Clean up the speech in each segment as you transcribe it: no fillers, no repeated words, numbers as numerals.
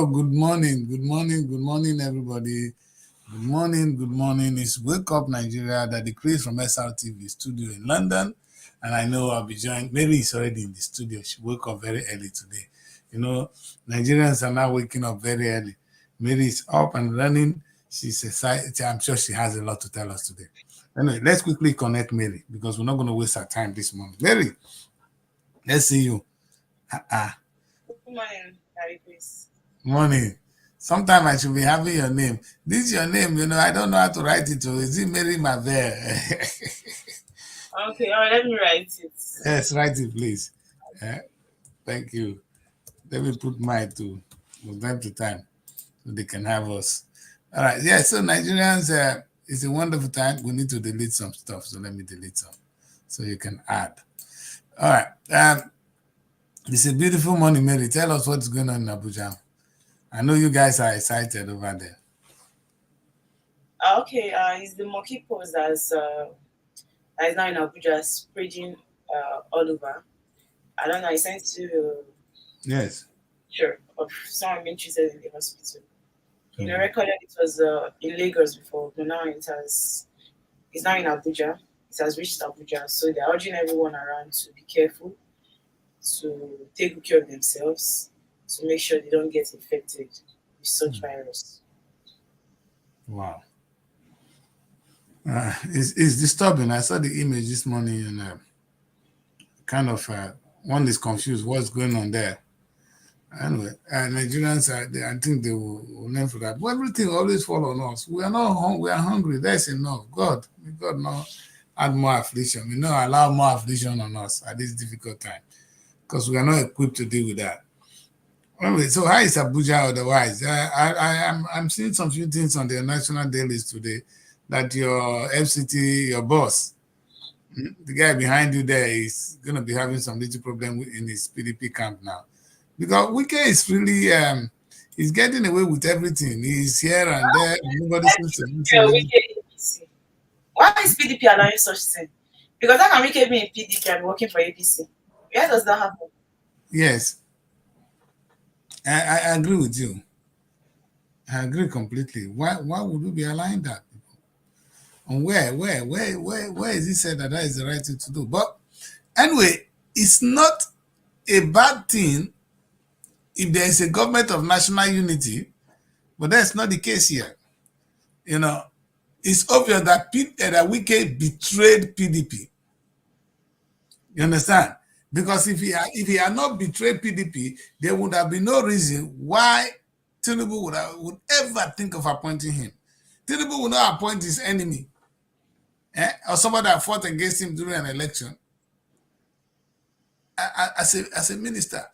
Hello, good morning, everybody. Good morning. It's Wake Up Nigeria that decrees from Srtv studio in London. And I know I'll be joined. Mary is already in the studio. She woke up very early today. You know, Nigerians are now waking up very early. Mary is up and running. She's excited. I'm sure she has a lot to tell us today. Anyway, let's quickly connect Mary because we're not going to waste our time this morning. Mary, let's see you. Good morning, Harry, please. Morning. Sometime I should be having your name. This is your name, I don't know how to write it. Is it Mary Maver? Okay, all right, let me write it. Yes, write it, please. Thank you. Let me put mine too from time to time so they can have us. All right. Yeah, so Nigerians, it's a wonderful time. We need to delete some stuff. So let me delete some so you can add. All right. It's a beautiful morning, Mary. Tell us what's going on in Abuja. I know you guys are excited over there. Okay, it's the monkey pose that is now in Abuja spreading all over. I don't know, I sent to Yes. sure of someone being treated in the hospital. Recorded it was in Lagos before, but now it's now in Abuja. It has reached Abuja, so they're urging everyone around to be careful, to take good care of themselves, to make sure they don't get infected with such virus. Wow. It's disturbing. I saw the image this morning and kind of one is confused what's going on there. Anyway, Nigerians, I think they will learn for that. But everything always fall on us. We are not we are hungry. That's enough. God not add more affliction. We not allow more affliction on us at this difficult time because we are not equipped to deal with that. Anyway, so how is Abuja otherwise? I'm seeing some few things on the national dailies today that your FCT, your boss, the guy behind you there is going to be having some little problem in his PDP camp now. Because Wike is really, he's getting away with everything. He's here and there. Nobody seems to APC. Why is PDP allowing such thing? Because how can Wike be in PDP and working for APC? Where does that happen? Yes. I agree with you. I agree completely. Why would we be allowing that? And where is it said that is the right thing to do? But anyway, it's not a bad thing if there is a government of national unity, but that's not the case here. It's obvious that Wike betrayed PDP. You understand? Because if he had not betrayed PDP, there would have been no reason why Tinubu would ever think of appointing him. Tinubu would not appoint his enemy or somebody that fought against him during an election. As a minister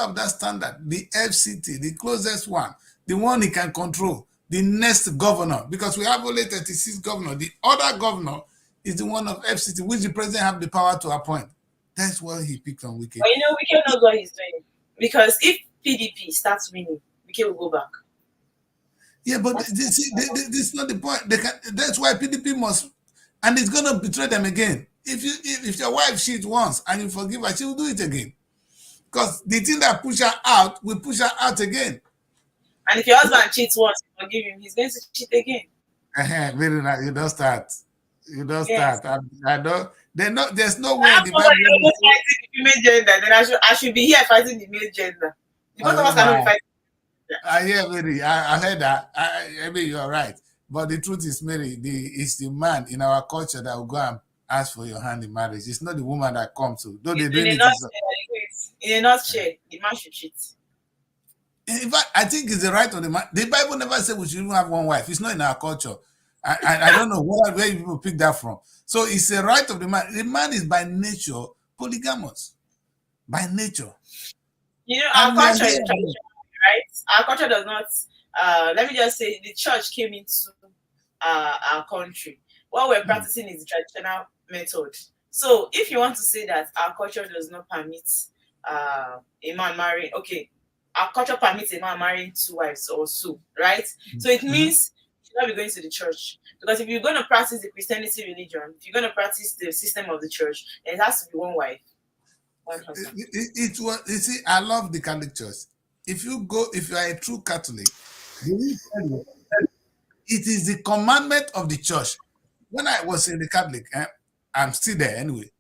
of that standard, the FCT, the closest one, the one he can control, the next governor, because we have only 36 governors. The other governor is the one of FCT, which the president have the power to appoint. That's what he picked on Wike. But Wike knows what he's doing. Because if PDP starts winning, Wike will go back. Yeah, but this is not the point. That's why PDP must, and it's going to betray them again. If your wife cheats once and you forgive her, she will do it again. Because the thing that push her out will push her out again. And if your husband cheats once, you forgive him, he's going to cheat again. Very nice. You don't start. Yes. I don't. There's no way the Bible fighting the female gender. Then I should be here fighting the male gender. The both of us cannot be fighting. I heard that. I mean, you're right. But the truth is, Mary, it's the man in our culture that will go and ask for your hand in marriage. It's not the woman that comes to. Though they doing it. In a nutshell, the man should cheat. In fact, I think it's the right of the man. The Bible never said we should even have one wife. It's not in our culture. I don't know where people pick that from. So it's a right of the man. The man is by nature polygamous. By nature. Our culture is traditional, right? Our culture does not, let me just say, the church came into our country. What we're practicing is the traditional method. So if you want to say that our culture does not permit a man marrying, okay, our culture permits a man marrying 2 wives or so, right? So it means you should not be going to the church. Because if you're going to practice the Christianity religion, if you're going to practice the system of the church, then it has to be one wife. One husband. You see, I love the Catholic Church. if you are a true Catholic, they will tell you it is the commandment of the church. When I was in the Catholic, I'm still there anyway.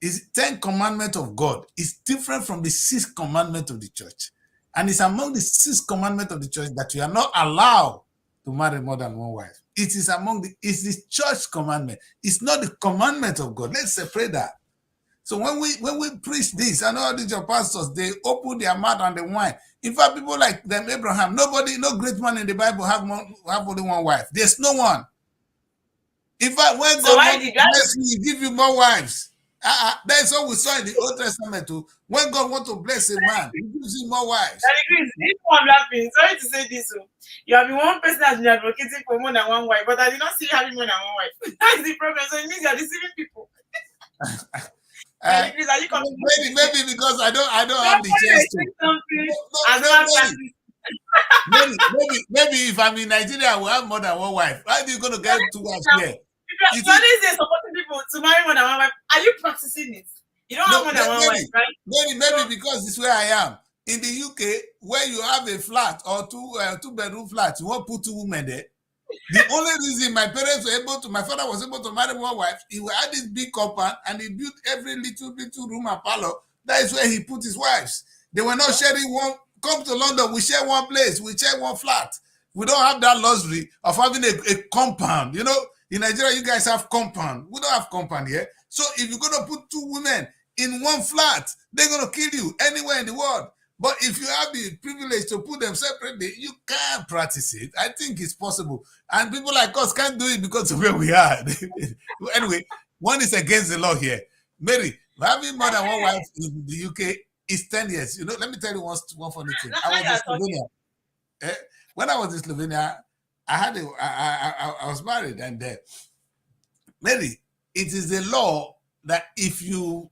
Is 10 commandments of God is different from the 6th commandment of the church. And it's among the 6th commandment of the church that you are not allowed to marry more than one wife. It is it's the church commandment. It's not the commandment of God. Let's separate that. So when we preach this, I know all these your pastors, they open their mouth and the wine. In fact, people like them, Abraham, no great man in the Bible have only one wife. There's no one. In fact, when God wants to bless you, he give you more wives. That's what we saw in the Old Testament too. When God wants to bless a man, he gives him more wives. This one laughing. Sorry to say this. You have been one person that's been advocating for more than one wife, but I did not see you having more than one wife. That's the problem. So it means you're deceiving people. Maybe because I don't have the chance to. Maybe if I'm in Nigeria, I will have more than one wife. How are you going to get 2 wives here? You're supporting people to marry more than one wife. Are you practicing it? You don't have more than one wife, right? Maybe because it's where I am. In the UK, where you have a flat or two-bedroom flat, you won't put 2 women there. The only reason my father was able to marry one wife, he had this big compound and he built every little room and parlor. That is where he put his wives. They were not sharing one. Come to London, we share one place, we share one flat. We don't have that luxury of having a compound. You know, in Nigeria, you guys have compound. We don't have compound here. So if you're going to put 2 women in one flat, they're going to kill you anywhere in the world. But if you have the privilege to put them separately, you can practice it. I think it's possible. And people like us can't do it because of where we are. Anyway, one is against the law here. Mary, having more than one wife in the UK is 10 years. You know, let me tell you one funny thing. I was in Slovenia. When I was in Slovenia, I was married, and Mary, it is the law that if you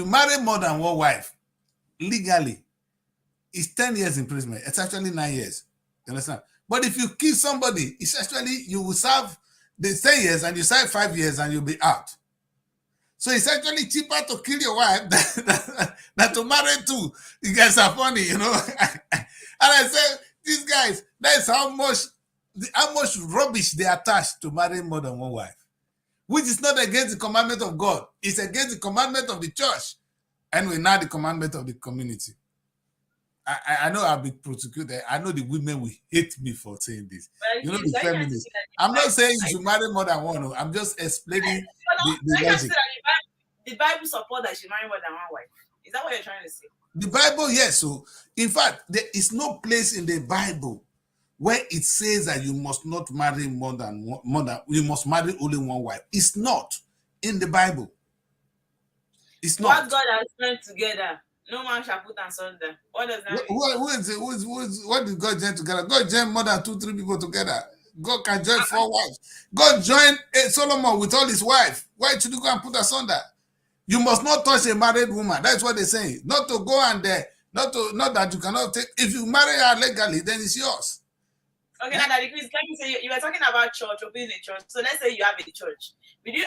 marry more than one wife, legally, it's 10 years imprisonment. It's actually 9 years. You understand? But if you kill somebody, it's actually, you will serve the 10 years and you serve 5 years and you'll be out. So it's actually cheaper to kill your wife than to marry 2. You guys are funny, you know. And I said, these guys, that's how much rubbish they attach to marrying more than one wife. Which is not against the commandment of God. It's against the commandment of the church. And we're now the commandment of the community. I know I'll be prosecuted. I know the women will hate me for saying this. You know, the feminists. I'm not saying you should marry more than one. I'm just explaining the logic. The Bible supports that you marry more than one wife. Is that what you're trying to say? The Bible, yes. So, in fact, there is no place in the Bible where it says that you must not marry you must marry only one wife. It's not in the Bible. It's not. What God has joined together, no man shall put asunder. What does that mean? What did God join together? God joined more than 2-3 people together. God can join 4 wives. God joined Solomon with all his wives. Why should you go and put asunder? You must not touch a married woman. That's what they're saying. Not to go and not that you cannot take. If you marry her legally, then it's yours. Okay, now Daddy Chris, let me say you were talking about church or being a church. So let's say you have a church. Will you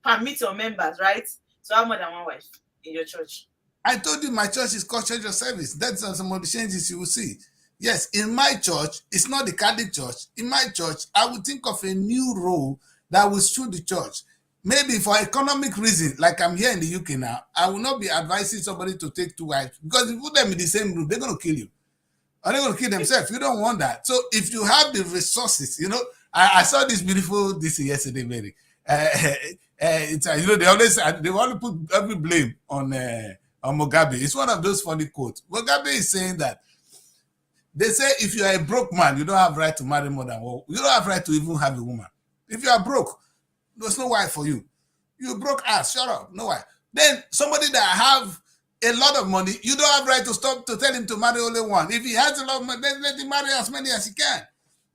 permit your members, right, to have more than one wife in your church? I told you my church is called Church of Service. That's some of the changes you will see. Yes, in my church, it's not the Catholic church. In my church, I would think of a new role that will suit the church. Maybe for economic reasons, like I'm here in the UK now, I will not be advising somebody to take 2 wives because if you put them in the same room, they're going to kill you. Or they're going to kill themselves. You don't want that. So if you have the resources, you know, I saw this beautiful yesterday, Mary. You know, they want to put every blame on Mugabe. It's one of those funny quotes. Mugabe is saying that they say if you are a broke man, you don't have right to marry more than one. You don't have right to even have a woman. If you are broke, there's no wife for you. You broke ass. Shut up. No wife. Then somebody that have a lot of money, you don't have right to stop to tell him to marry only one. If he has a lot of money, then let him marry as many as he can.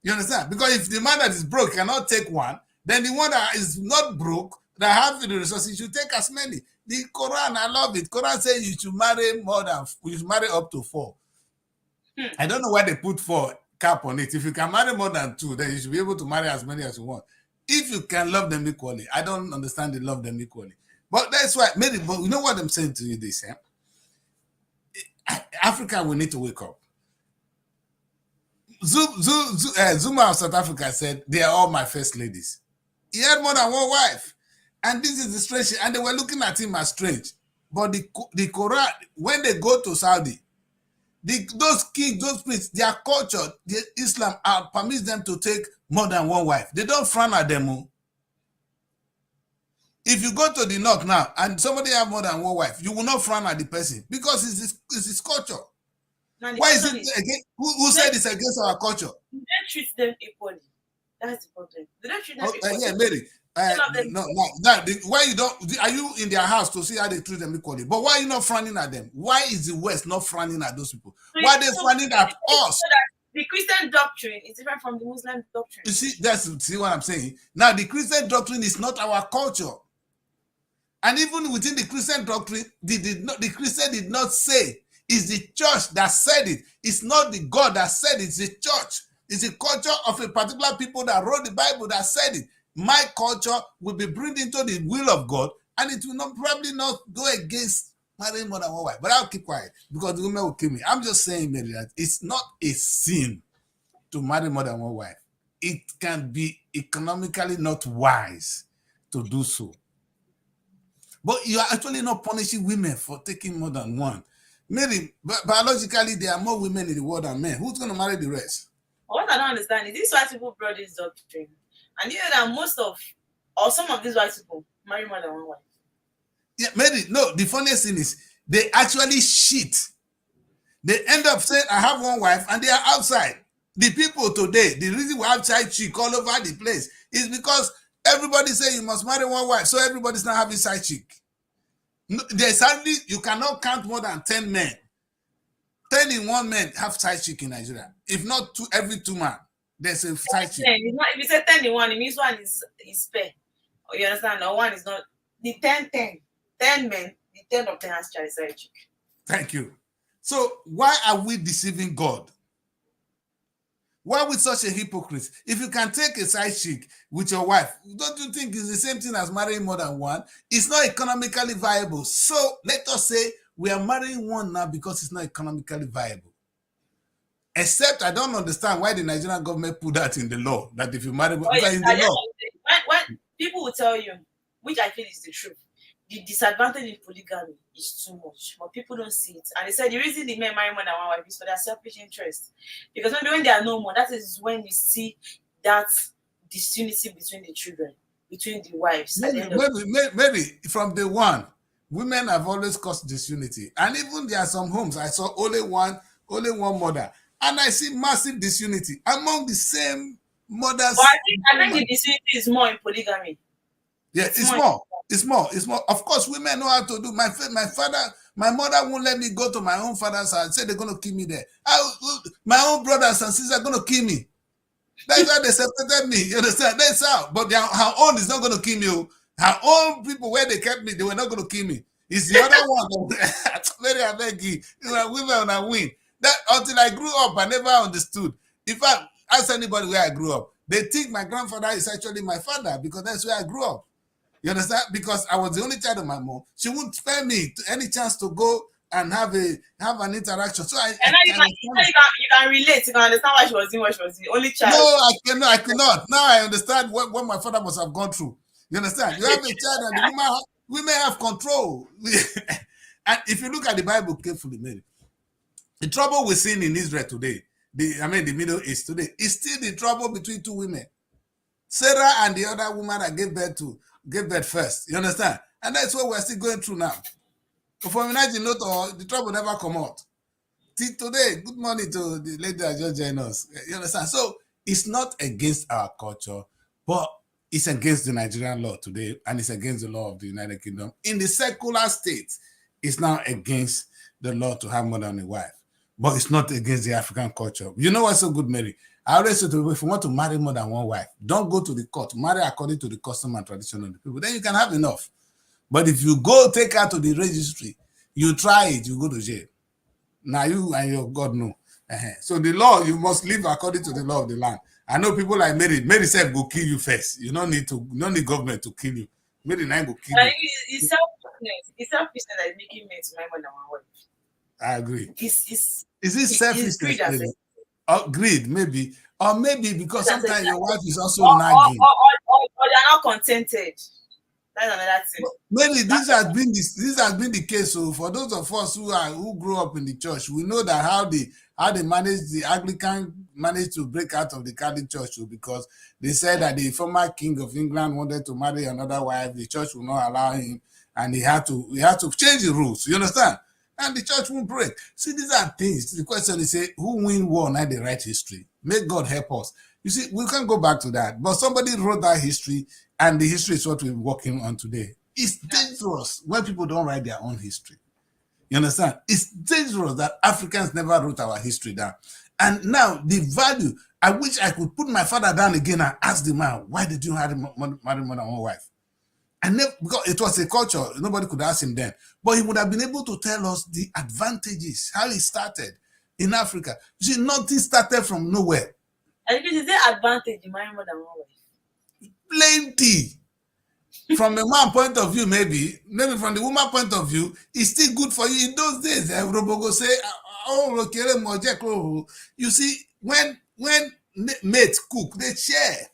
You understand? Because if the man that is broke cannot take one, then the one that is not broke, that have the resources, should take as many. The Quran, I love it. Quran says you should marry up to 4. I don't know why they put 4 cap on it. If you can marry more than 2, then you should be able to marry as many as you want. If you can love them equally. I don't understand the love them equally. But that's why, maybe, but you know what I'm saying to you this, Africa, we need to wake up. Zuma of South Africa said, they are all my first ladies. He had more than one wife. And this is the strange, and they were looking at him as strange. But the Quran, when they go to Saudi, those kings, those priests, their culture, Islam permits them to take more than one wife. They don't frown at them. If you go to the north now and somebody have more than one wife, you will not frown at the person because it's his culture. Why is it against? Who said it's against our culture? They don't treat them equally. That's the problem. They don't treat them equally. Yeah, Mary. Why you don't? Are you in their house to see how they treat them equally? But why are you not frowning at them? Why is the West not frowning at those people? Why are they frowning at us? So that the Christian doctrine is different from the Muslim doctrine. You see what I'm saying? Now, the Christian doctrine is not our culture. And even within the Christian doctrine, the Christian did not say, it's the church that said it. It's not the God that said it, it's the church. It's the culture of a particular people that wrote the Bible that said it. My culture will be brought into the will of God, and it will probably not go against marrying more than one wife. But I'll keep quiet because the women will kill me. I'm just saying, Mary, that it's not a sin to marry more than one wife. It can be economically not wise to do so. But you are actually not punishing women for taking more than one. Mary, biologically, there are more women in the world than men. Who's going to marry the rest? What I don't understand is these white people brought this doctrine. And you know that some of these white people marry more than one wife. Yeah, Mary, no, the funniest thing is they actually cheat. They end up saying, I have one wife, and they are outside. The people today, the reason we have side chick all over the place is because everybody say you must marry one wife, so everybody's not having side chick. No, there's hardly, you cannot count more than 10 men. 10 in one men have side chick in Nigeria. If not two, every 2 men, there's a side chick. If you say 10 in one, it means one is spare. Or you understand? No, one is not. The 10 men, the 10 of them has side chick. Thank you. So why are we deceiving God? Why are we such a hypocrite? If you can take a side chick with your wife, don't you think it's the same thing as marrying more than one? It's not economically viable. So let us say we are marrying one now because it's not economically viable. Except I don't understand why the Nigerian government put that in the law, that if you marry in the law. When people will tell you, which I feel is the truth, the disadvantage in polygamy is too much, but people don't see it. And they said the reason the men marry more than one wife is for their selfish interest. Because when they are no more, that is when you see that disunity between the children, between the wives. Maybe from the one, women have always caused disunity. And even there are some homes, I saw only one mother. And I see massive disunity among the same mothers. But I think the disunity is more in polygamy. Yeah, it's more. It's more. Of course, women know how to do. My mother won't let me go to my own father's house. Say they're going to kill me there. My own brothers and sisters are going to kill me. That's why they separated me. You understand? That's how. But her own is not going to kill me. Her own people where they kept me, they were not going to kill me. It's the other one. Very I beg you. Women are win. That until I grew up, I never understood. In fact, ask anybody where I grew up. They think my grandfather is actually my father because that's where I grew up. You understand? Because I was the only child of my mom. She wouldn't spare me any chance to go and have an interaction. So you can relate. You can understand why she was doing what she was doing. Only child. No, I cannot. Now I understand what my father must have gone through. You understand? You have a child and the women have control. And if you look at the Bible carefully, Mary, the trouble we're seeing in Israel today, the Middle East today, is still the trouble between two women. Sarah and the other woman that gave birth first. You understand? And that's what we're still going through now. For imagine the trouble never come out. Till today, good morning to the lady that just joined us. You understand? So it's not against our culture, but it's against the Nigerian law today, and it's against the law of the United Kingdom. In the secular states, it's now against the law to have more than a wife. But it's not against the African culture. You know what's so good, Mary? I always say to people, if you want to marry more than one wife, don't go to the court. Marry according to the custom and tradition of the people. Then you can have enough. But if you go take her to the registry, you try it, you go to jail. Now you and your God know. So the law, you must live according to the law of the land. I know people like Mary. Mary said, "Go kill you first. You don't need government to kill you. Mary, now go kill you." It's selfishness. It's selfishness that is making men to marry more than one wife. I agree. Is it selfishness, greed as maybe? Or greed, maybe. Or maybe because sometimes your wife is also nagging. or they are not contented. That's another thing. Maybe this has been the case. So for those of us who grew up in the church, we know that how they managed the Anglican managed to break out of the Catholic Church because they said that the former King of England wanted to marry another wife. The church will not allow him, and he had to change the rules. You understand? And the church won't break. See, these are things. The question is, say, who win war? Now they write history. May God help us. You see, we can't go back to that. But somebody wrote that history, and the history is what we're working on today. It's dangerous when people don't write their own history. You understand? It's dangerous that Africans never wrote our history down. And now the value, I wish I could put my father down again and ask the man, why did you marry more than one wife? And because it was a culture, nobody could ask him then. But he would have been able to tell us the advantages, how it started in Africa. You see, nothing started from nowhere. And is there advantage in marrying more than one wife? Plenty. From a man point of view, maybe from the woman point of view, it's still good for you. In those days, Robogo say, oh, you see, when mates cook, they share.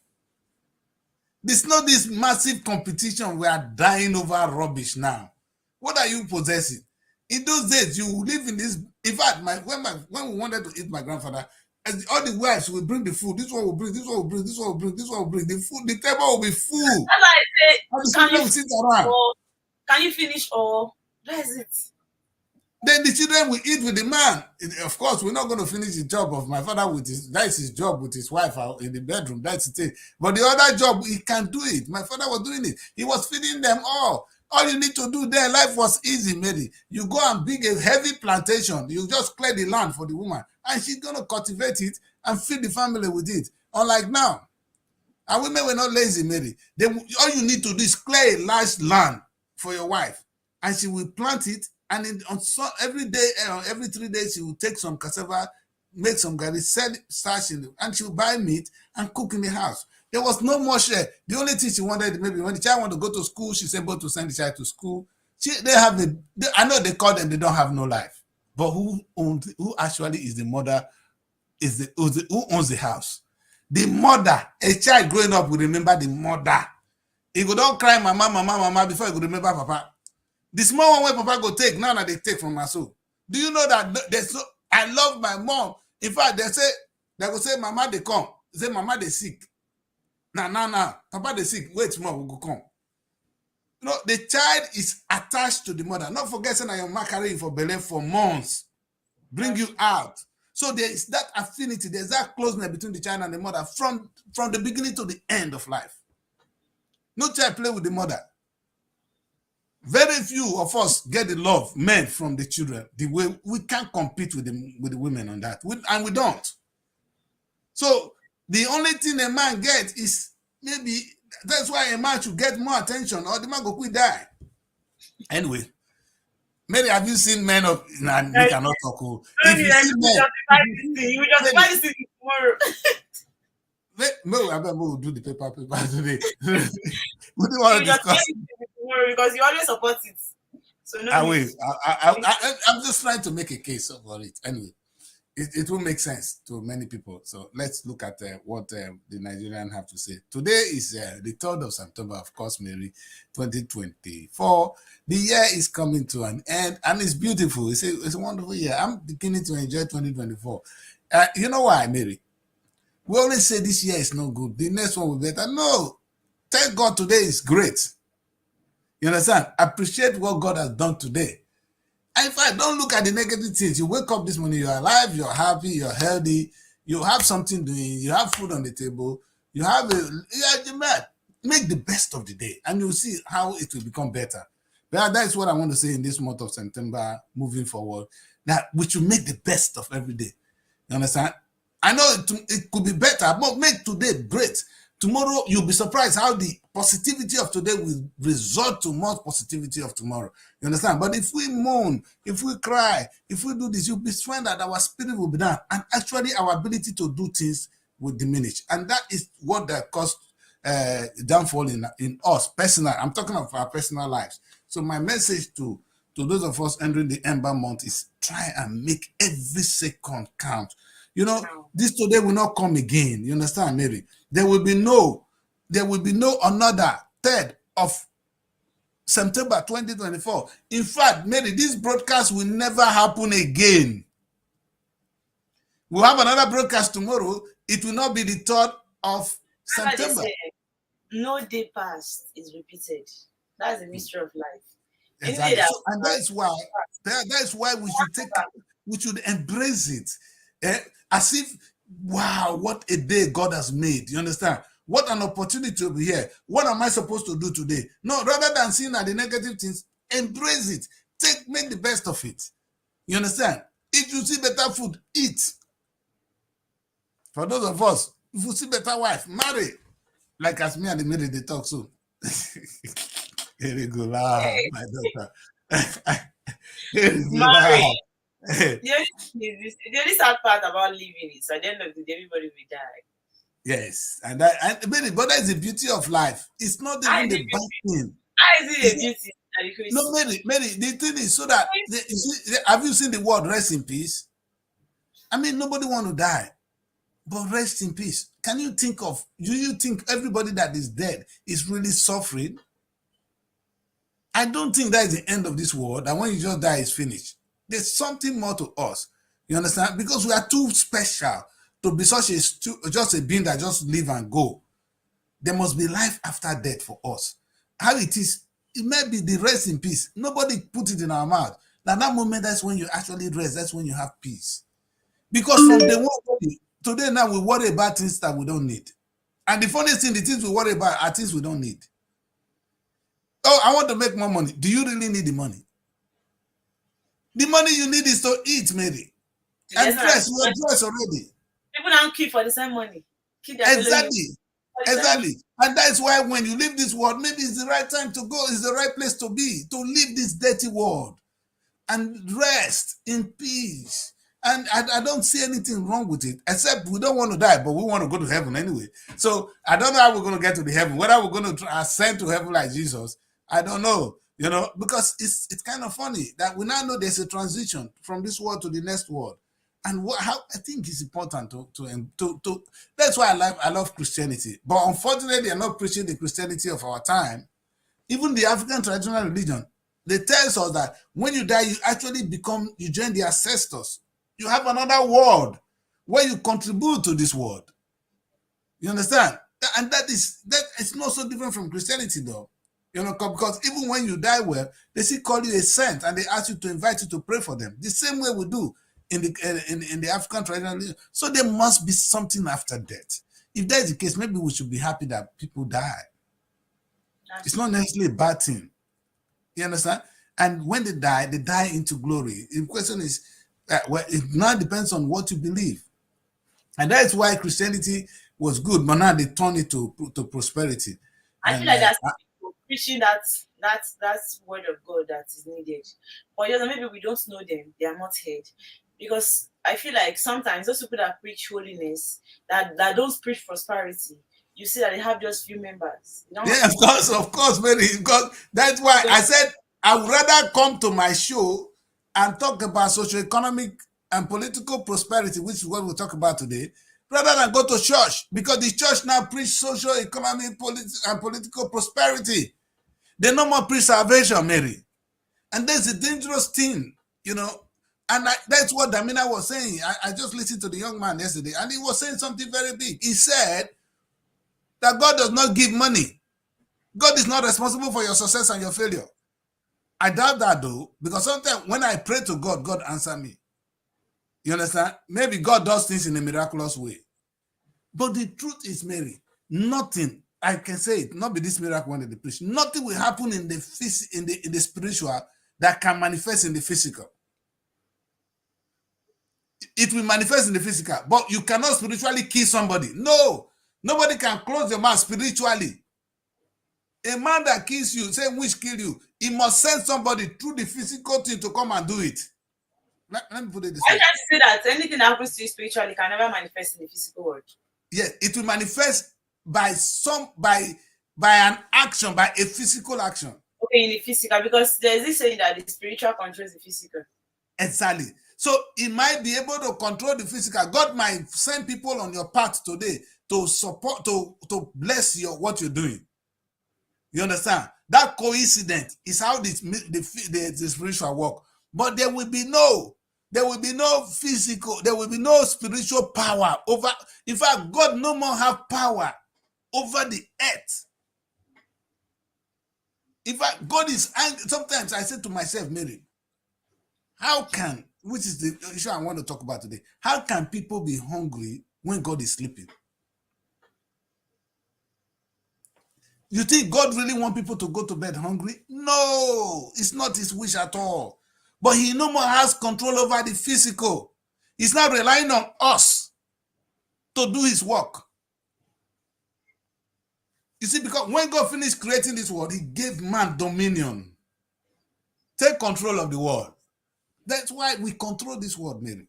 There's not this massive competition. We are dying over rubbish now. What are you possessing? In those days, you live in this. In fact, when we wanted to eat my grandfather, all the wives will bring the food. This one will bring. This one will bring. This one will bring. This one will bring. The food. The table will be full. That's why I say, can you finish or where is it? Then the children will eat with the man. Of course, we're not going to finish the job of my father that's his job with his wife out in the bedroom. That's the thing. But the other job, he can do it. My father was doing it. He was feeding them all. All you need to do there, life was easy, Mary. You go and dig a heavy plantation. You just clear the land for the woman. And she's going to cultivate it and feed the family with it. Unlike now. And women were not lazy, Mary. All you need to do is clear a large land for your wife. And she will plant it. And every day, every 3 days, she will take some cassava, make some garri, sell it, stash in it, and she will buy meat and cook in the house. There was no more share. The only thing she wanted, maybe when the child wanted to go to school, she's able to send the child to school. I know they call them, they don't have no life. But who actually is the mother, who owns the house? The mother. A child growing up will remember the mother. He go don't cry, mama, before he could remember papa. The small one where papa go take, now that they take from my soul. Do you know that I love my mom? In fact, they go say, mama, they come. They say, mama, they sick. Nah. Papa, they sick. Wait, small, we go come. You know, the child is attached to the mother. Not forget saying your mother carrying for belly for months. Bring you out. So there is that affinity. There's that closeness between the child and the mother from the beginning to the end of life. No child play with the mother. Very few of us get the love men from the children. The way we can't compete with the women on that, and we don't. So the only thing a man gets is maybe that's why a man should get more attention, or the man go quick die. Anyway, maybe have you seen men of? Nah, we cannot talk. If you see men, you just buy this tomorrow. I bet we'll do the paper today. We don't want to discuss because you always support it. So no. I'm just trying to make a case for it. Anyway, it will make sense to many people. So let's look at what the Nigerian have to say. Today is the 3rd of September, of course, Mary, 2024. The year is coming to an end, and it's beautiful. It's a wonderful year. I'm beginning to enjoy 2024. You know why, Mary? We always say this year is not good. The next one will be better. No. Thank God today is great. You understand? Appreciate what God has done today. And in fact, don't look at the negative things. You wake up this morning, you're alive, you're happy, you're healthy, you have something doing, you have food on the table, you have make the best of the day, and you'll see how it will become better. But that's what I want to say in this month of September, moving forward, that we should make the best of every day. You understand? I know it could be better, but make today great. Tomorrow, you'll be surprised how the positivity of today will result to more positivity of tomorrow. You understand? But if we moan, if we cry, if we do this, you'll be find that our spirit will be down. And actually, our ability to do things will diminish. And that is what that caused downfall in us, personal. I'm talking of our personal lives. So my message to to those of us entering the ember month is try and make every second count. You know, this today will not come again. You understand, Mary? There will be no another 3rd of September 2024. In fact, Mary, this broadcast will never happen again. We'll have another broadcast tomorrow. It will not be the 3rd of September. No day past is repeated. That's the mystery of life. Exactly. So, and that's why we should embrace it. As if, wow, what a day God has made. You understand? What an opportunity to be here. What am I supposed to do today? No, rather than seeing at the negative things, embrace it. Make the best of it. You understand? If you see better food, eat. For those of us, if you see better wife, marry. Like as me and the Mary, they talk so. Here we go, my daughter. Here we go, the only sad part about living is at the end of the day, everybody will die. Yes, but that is the beauty of life. It's not even the bad thing. How is it a beauty? No, Mary, the thing is so that have you seen the word rest in peace? I mean, nobody want to die, but rest in peace. Do you think everybody that is dead is really suffering? I don't think that is the end of this world, and when you just die, it's finished. There's something more to us. You understand? Because we are too special to be just a being that just live and go. There must be life after death for us. How it is, it may be the rest in peace. Nobody put it in our mouth. Now that moment, that's when you actually rest. That's when you have peace. Because from the one today now we worry about things that we don't need. And the funniest thing, the things we worry about are things we don't need. Oh, I want to make more money. Do you really need the money? The money you need is to eat, Mary. And dress. You are dressed already. People don't keep for the same money. Exactly. And that's why when you leave this world, maybe it's the right time to go. It's the right place to be, to leave this dirty world and rest in peace. And I don't see anything wrong with it, except we don't want to die, but we want to go to heaven anyway. So I don't know how we're going to get to the heaven. Whether we're going to ascend to heaven like Jesus, I don't know. You know, because it's kind of funny that we now know there's a transition from this world to the next world. And how I think it's important to that's why I love Christianity. But unfortunately, they're not preaching the Christianity of our time. Even the African traditional religion, they tell us that when you die, you join the ancestors. You have another world where you contribute to this world. You understand? And that is not so different from Christianity, though. You know, because even when you die well, they still call you a saint and they ask you to invite you to pray for them. The same way we do in the African traditional religion. So there must be something after death. If that is the case, maybe we should be happy that people die. It's not necessarily a bad thing. You understand? And when they die into glory. The question is, well, it now depends on what you believe. And that's why Christianity was good, but now they turn it to prosperity. I feel like that's preaching that word of God that is needed. But maybe we don't know them, they are not heard. Because I feel like sometimes those people that preach holiness, that don't preach prosperity, you see that they have just few members. Yeah, of course, Mary. Because that's why I said I would rather come to my show and talk about socioeconomic and political prosperity, which is what we'll talk about today, rather than go to church, because the church now preach socioeconomic and political prosperity. They no more preach salvation, Mary. And that's a dangerous thing, you know. And that's what Damina was saying. I just listened to the young man yesterday, and he was saying something very big. He said that God does not give money. God is not responsible for your success and your failure. I doubt that, though, because sometimes when I pray to God, God answers me. You understand? Maybe God does things in a miraculous way. But the truth is, Mary, nothing, I can say it, not be this miracle when they preach, nothing will happen in the spiritual that can manifest in the physical. It will manifest in the physical, but you cannot spiritually kill somebody. No, nobody can close your mouth spiritually. A man that kills you, say which kill you, he must send somebody through the physical thing to come and do it. Let me put it this way. I can say that anything that happens to you spiritually can never manifest in the physical world. Yes, it will manifest by an action, by a physical action. Okay, in the physical, because there's this saying that the spiritual controls the physical. Exactly. So it might be able to control the physical. God might send people on your path today to support, to bless what you're doing. You understand? That coincidence is how the spiritual work. But there will be no physical, there will be no spiritual power over. In fact, God no more have power over the earth. In fact, God is angry. Sometimes I say to myself, Mary, how can, which is the issue I want to talk about today, how can people be hungry when God is sleeping? You think God really want people to go to bed hungry? No, it's not his wish at all. But he no more has control over the physical. He's not relying on us to do his work. You see, because when God finished creating this world, he gave man dominion. Take control of the world. That's why we control this world, Mary.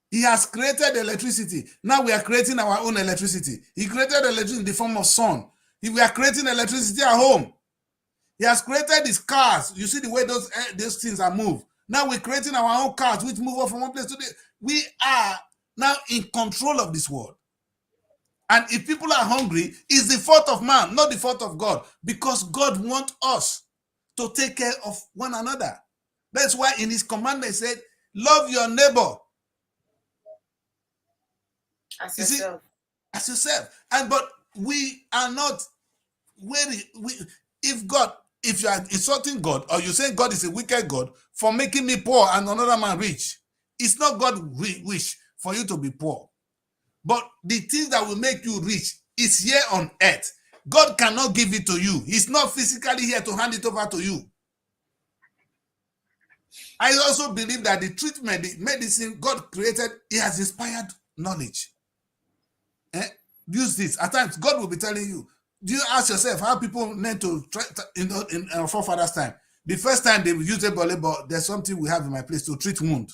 He has created electricity. Now we are creating our own electricity. He created electricity in the form of sun. We are creating electricity at home. He has created these cars. You see the way those things are moved. Now we're creating our own cars which move up from one place to the other. We are now in control of this world. And if people are hungry, it's the fault of man, not the fault of God, because God wants us to take care of one another. That's why in his commandment he said, love your neighbor as yourself. As yourself. And but we are not if you are insulting God, or you say God is a wicked God for making me poor and another man rich, it's not God's wish for you to be poor. But the thing that will make you rich is here on earth. God cannot give it to you. He's not physically here to hand it over to you. I also believe that the treatment, the medicine God created, it has inspired knowledge. Use this. At times, God will be telling you. Do you ask yourself how people need to try in our forefathers' time? The first time they used Ebola, but there's something we have in my place to treat wound.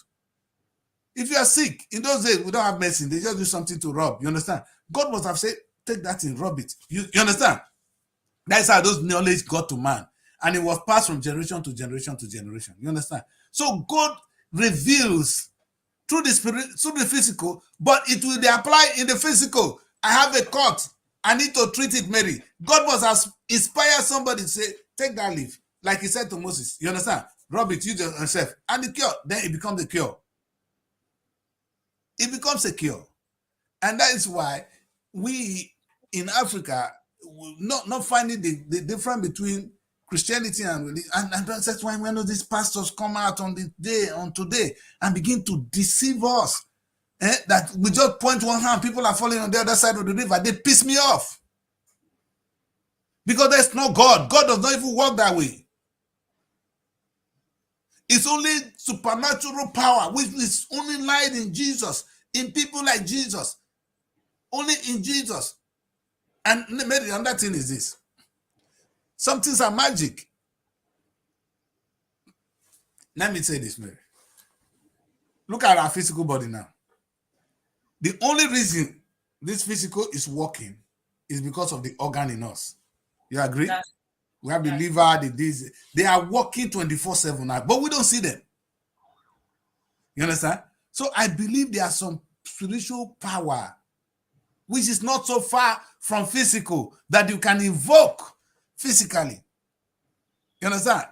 If you are sick, in those days, we don't have medicine. They just do something to rub. You understand? God must have said, take that and rub it. You understand? That's how those knowledge got to man. And it was passed from generation to generation to generation. You understand? So God reveals through the spirit, through the physical, but it will be applied in the physical. I have a cut. I need to treat it, Mary. God must have inspired somebody to say, take that leaf. Like he said to Moses. You understand? Rub it, use it yourself. And the cure, then it becomes a cure. It becomes a cure. And that is why we in Africa, not finding the difference between Christianity and religion. And that's why when these pastors come out on today and begin to deceive us. That we just point one hand, people are falling on the other side of the river. They piss me off. Because there's no God. God does not even work that way. It's only supernatural power, which is only lied in Jesus, in people like Jesus. Only in Jesus. And maybe another thing is this. Some things are magic. Let me say this, Mary. Look at our physical body now. The only reason this physical is working is because of the organ in us. You agree? We have the liver, the they are working 24/7 now, but we don't see them. You understand? So I believe there are some spiritual power which is not so far from physical that you can invoke physically. You understand?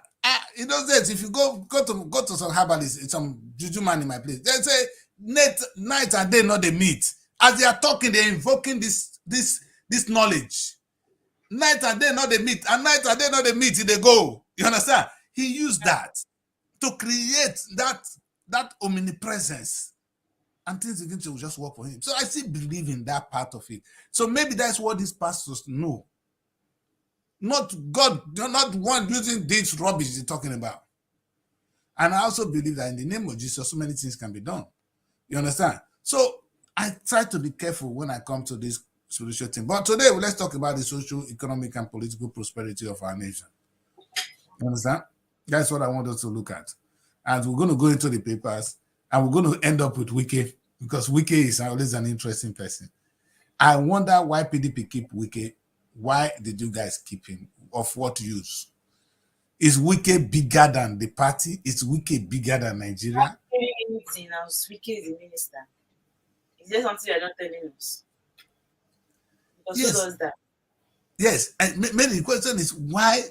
In those days, if you go to some herbalists, some juju man in my place, they say night and day not they meet. As they are talking, they're invoking this knowledge. Night and day not they meet, and night and day not they meet, they go. You understand? He used that to create that omnipresence, and things begin to just work for him. So I still believe in that part of it. So maybe that's what these pastors know. Not God, not one using this rubbish they're talking about. And I also believe that in the name of Jesus, so many things can be done. You understand? So I try to be careful when I come to this spiritual thing. But today, let's talk about the social, economic, and political prosperity of our nation. You understand? That's what I want us to look at. And we're going to go into the papers, and we're going to end up with Wike, because Wike is always an interesting person. I wonder why PDP keep Wike. Why did you guys keep him? of what use? Is Wike bigger than the party? Is Wike bigger than Nigeria? Anything now, Wike is the minister. Is there something you're not telling us? Because Yes. who does that? Yes, and maybe the question is why.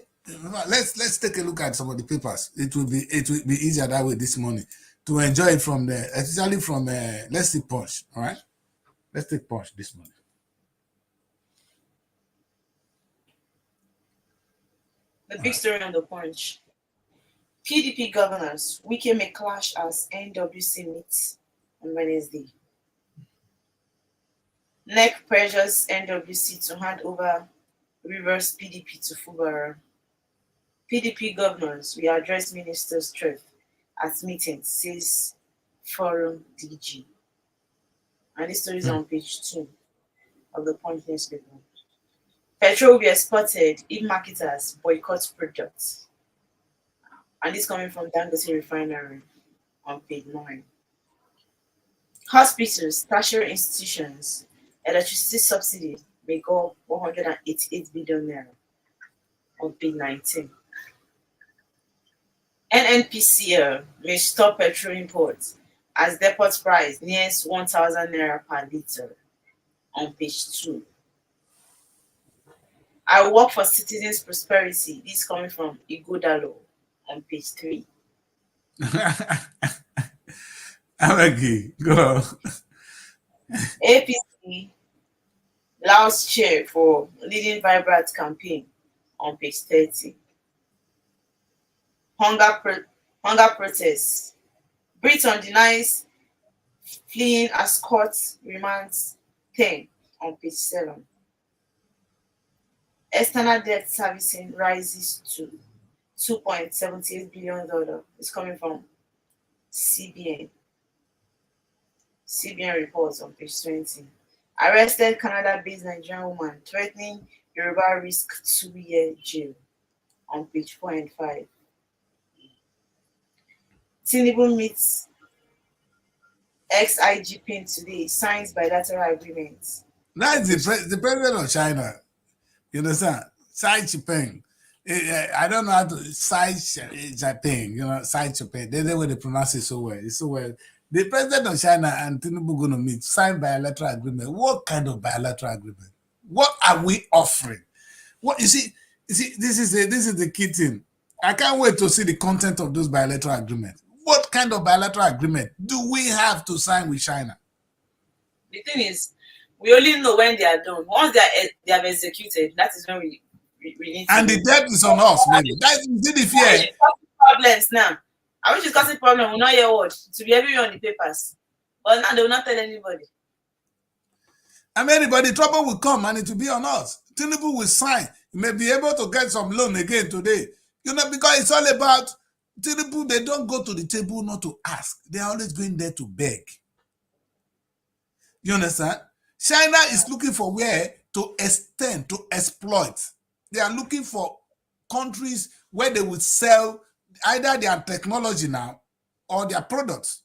Let's take a look at some of the papers. It will be easier that way this morning to enjoy it from the, especially from let's see Punch. All right, let's take Punch this morning. The big story on the Punch. PDP governors, Wike may clash as NWC meets on Wednesday. NEC pressures NWC to hand over Rivers PDP to Fubara. PDP governors will address Minister Srtv at meeting, says Forum DG. And this story is on page 2 of the Punch newspaper. Petrol will be exported if marketers boycott products. And this coming from Dangote Refinery on page 9. Hospitals, tertiary institutions, electricity subsidy may go 188 billion naira on page 19. NNPCL may stop petrol imports as depot price nears 1,000 naira per litre on page 2. I work for citizens' prosperity. This is coming from Igodalo on page 3. I'm go. APC Laos chair for leading vibrant campaign on page 30. Hunger protests. Britain denies fleeing as court remands 10 on page 7. External debt servicing rises to $2.78 billion. It's coming from CBN. CBN reports on page 20. Arrested Canada-based Nigerian woman threatening Yoruba risk 2-year jail on page 4 and 5. Tinubu meets ex-IG Pin today, signs bilateral agreements. That's the president of China. You understand? Xi Jinping. I don't know how to Xi Jinping. You know, Xi Jinping. They way they pronounce it so well. It's so well. The president of China and Tinubu going to meet, sign bilateral agreement. What kind of bilateral agreement? What are we offering? What you see? This is the key thing. I can't wait to see the content of those bilateral agreements. What kind of bilateral agreement do we have to sign with China? The thing is, we only know when they are done. Once they have executed, that is when we need to. And the debt is on us, maybe. That's the fear. Problems now. I wish it's causing problem. We'll not hear word. To be everywhere on the papers. But now they will not tell anybody. I mean, but the trouble will come and it will be on us. Tinubu will sign. You may be able to get some loan again today. You know, because it's all about Tinubu. They don't go to the table not to ask. They're always going there to beg. You understand? China is looking for where to extend, to exploit. They are looking for countries where they will sell either their technology now or their products,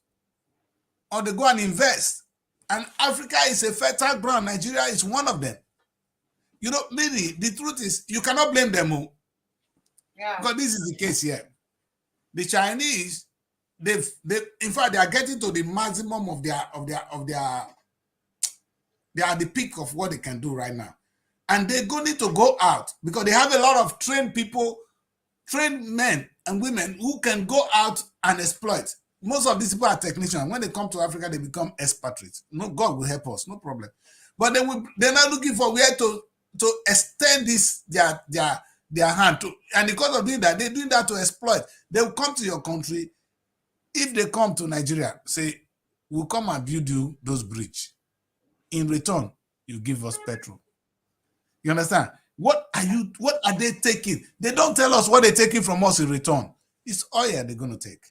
or they go and invest. And Africa is a fertile ground. Nigeria is one of them. You know, maybe the truth is you cannot blame them all. Yeah. Because this is the case here. The Chinese, they in fact they are getting to the maximum of their they are the peak of what they can do right now. And they're going to go out because they have a lot of trained people, trained men and women who can go out and exploit. Most of these people are technicians. When they come to Africa, they become expatriates. No, God will help us, no problem. But they're not looking for where to extend this their hand to. And because of doing that, they're doing that to exploit. They will come to your country. If they come to Nigeria, say, we'll come and build you those bridges. In return, you give us petrol. You understand? What are they taking? They don't tell us what they're taking from us in return. It's oil they're going to take,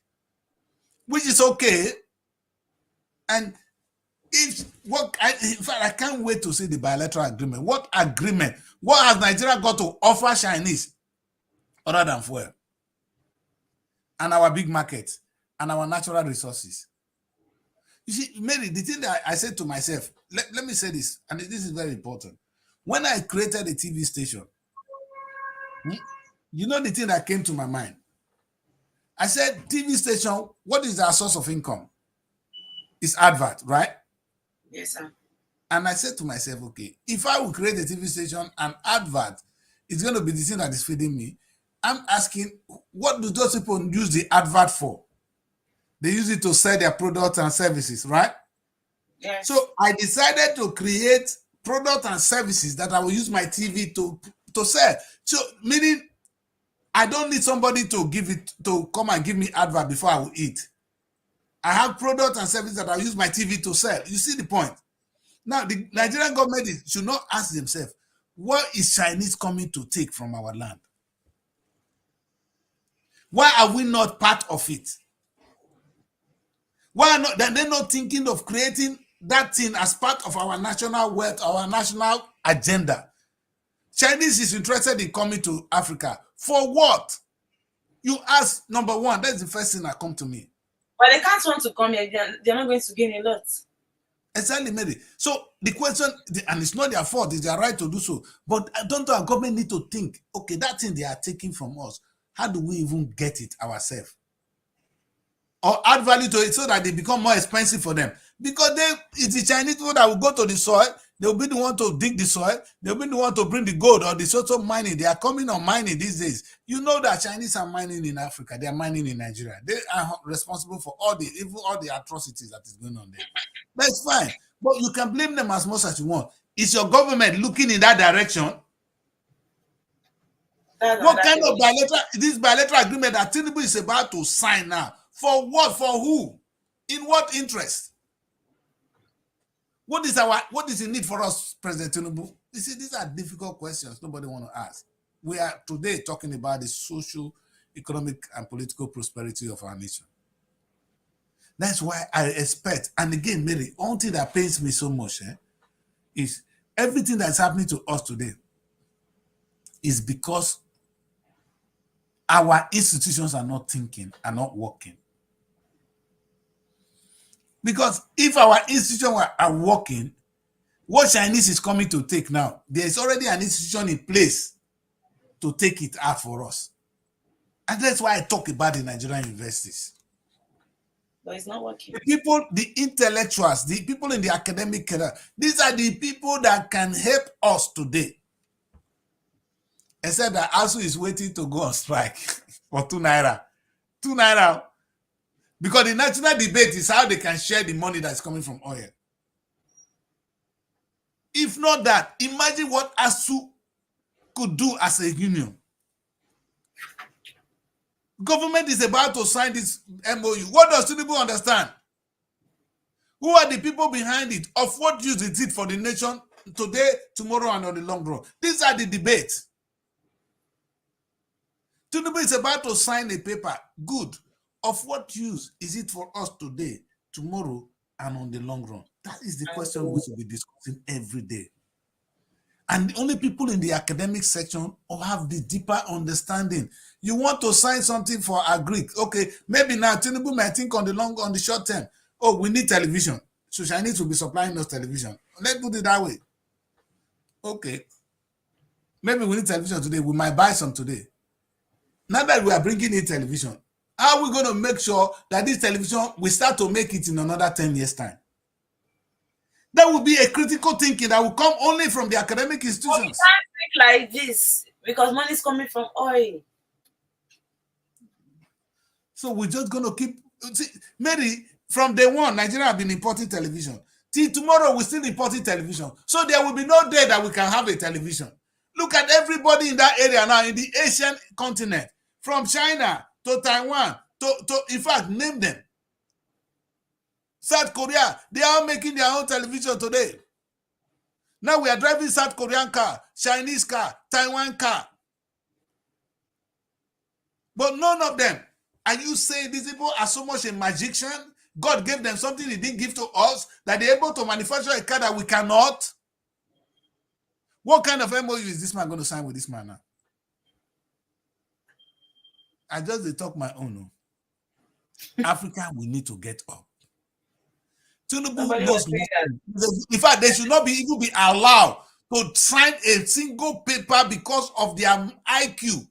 which is okay. And in fact, I can't wait to see the bilateral agreement. What agreement? What has Nigeria got to offer Chinese other than fuel and our big markets and our natural resources? You see, Mary, the thing that I said to myself, let me say this, and this is very important. When I created a TV station, You know the thing that came to my mind? I said, TV station, what is our source of income? It's advert, right? Yes, sir. And I said to myself, okay, if I will create a TV station and advert, it's going to be the thing that is feeding me. I'm asking, what do those people use the advert for? They use it to sell their products and services, right? Yes. So I decided to create products and services that I will use my TV to sell. So meaning I don't need somebody to come and give me advert before I will eat. I have products and services that I use my TV to sell. You see the point? Now, the Nigerian government should not ask themselves, what is Chinese coming to take from our land? Why are we not part of it? Why are not, they're not thinking of creating that thing as part of our national wealth, our national agenda? Chinese is interested in coming to Africa. For what? You ask, number one, that's the first thing that come to me. But they can't want to come here. They're not going to gain a lot. Exactly, Mary. So the question, and it's not their fault, it's their right to do so. But don't our government need to think, okay, that thing they are taking from us, how do we even get it ourselves? Or add value to it so that they become more expensive for them. Because it's the Chinese people that will go to the soil, they'll be the one to dig the soil, they'll be the one to bring the gold or the social mining. They are coming on mining these days. You know that Chinese are mining in Africa, they are mining in Nigeria. They are responsible for all the atrocities that is going on there. That's fine. But you can blame them as much as you want. Is your government looking in that direction? What kind of bilateral agreement that Tinubu is about to sign now? For what? For who? In what interest? What is the need for us, President Tinubu? You see, these are difficult questions nobody want to ask. We are today talking about the social, economic, and political prosperity of our nation. That's why I expect, and again, Mary, one thing that pains me so much is everything that's happening to us today is because our institutions are not thinking, are not working. Because if our institutions are working, what Chinese is coming to take now, there's already an institution in place to take it out for us. And that's why I talk about the Nigerian universities. But it's not working. The people, the intellectuals, the people in the academic career, these are the people that can help us today. Except that ASU is waiting to go on strike for 2 naira. 2 naira. Because the national debate is how they can share the money that's coming from oil. If not that, imagine what ASU could do as a union. Government is about to sign this MOU. What does Tinubu understand? Who are the people behind it? Of what use is it for the nation today, tomorrow, and on the long run? These are the debates. Tinubu is about to sign a paper. Good. Of what use is it for us today, tomorrow, and on the long run? That is the question we should be discussing every day. And the only people in the academic section who have the deeper understanding. You want to sign something for a Greek. Okay, maybe now Tinubu might think on the short term, oh, we need television. So Chinese will be supplying us television. Let's put it that way. Okay. Maybe we need television today. We might buy some today. Now that we are bringing in television, how are we going to make sure that this television, we start to make it in another 10 years' time? That will be a critical thinking that will come only from the academic institutions. Well, you can't think like this because money is coming from oil. So we're just going to keep... See, Mary, from day one, Nigeria have been importing television. Till tomorrow, we're still importing television. So there will be no day that we can have a television. Look at everybody in that area now, in the Asian continent, from China to Taiwan, to in fact, name them. South Korea, they are making their own television today. Now we are driving South Korean car, Chinese car, Taiwan car. But none of them. Are you saying these people are so much a magician? God gave them something he didn't give to us, that they're able to manufacture a car that we cannot? What kind of MOU is this man going to sign with this man now? I just talk my own. Africa, we need to get up. Tinubu knows nothing. In fact, they should not even be allowed to sign a single paper because of their IQ.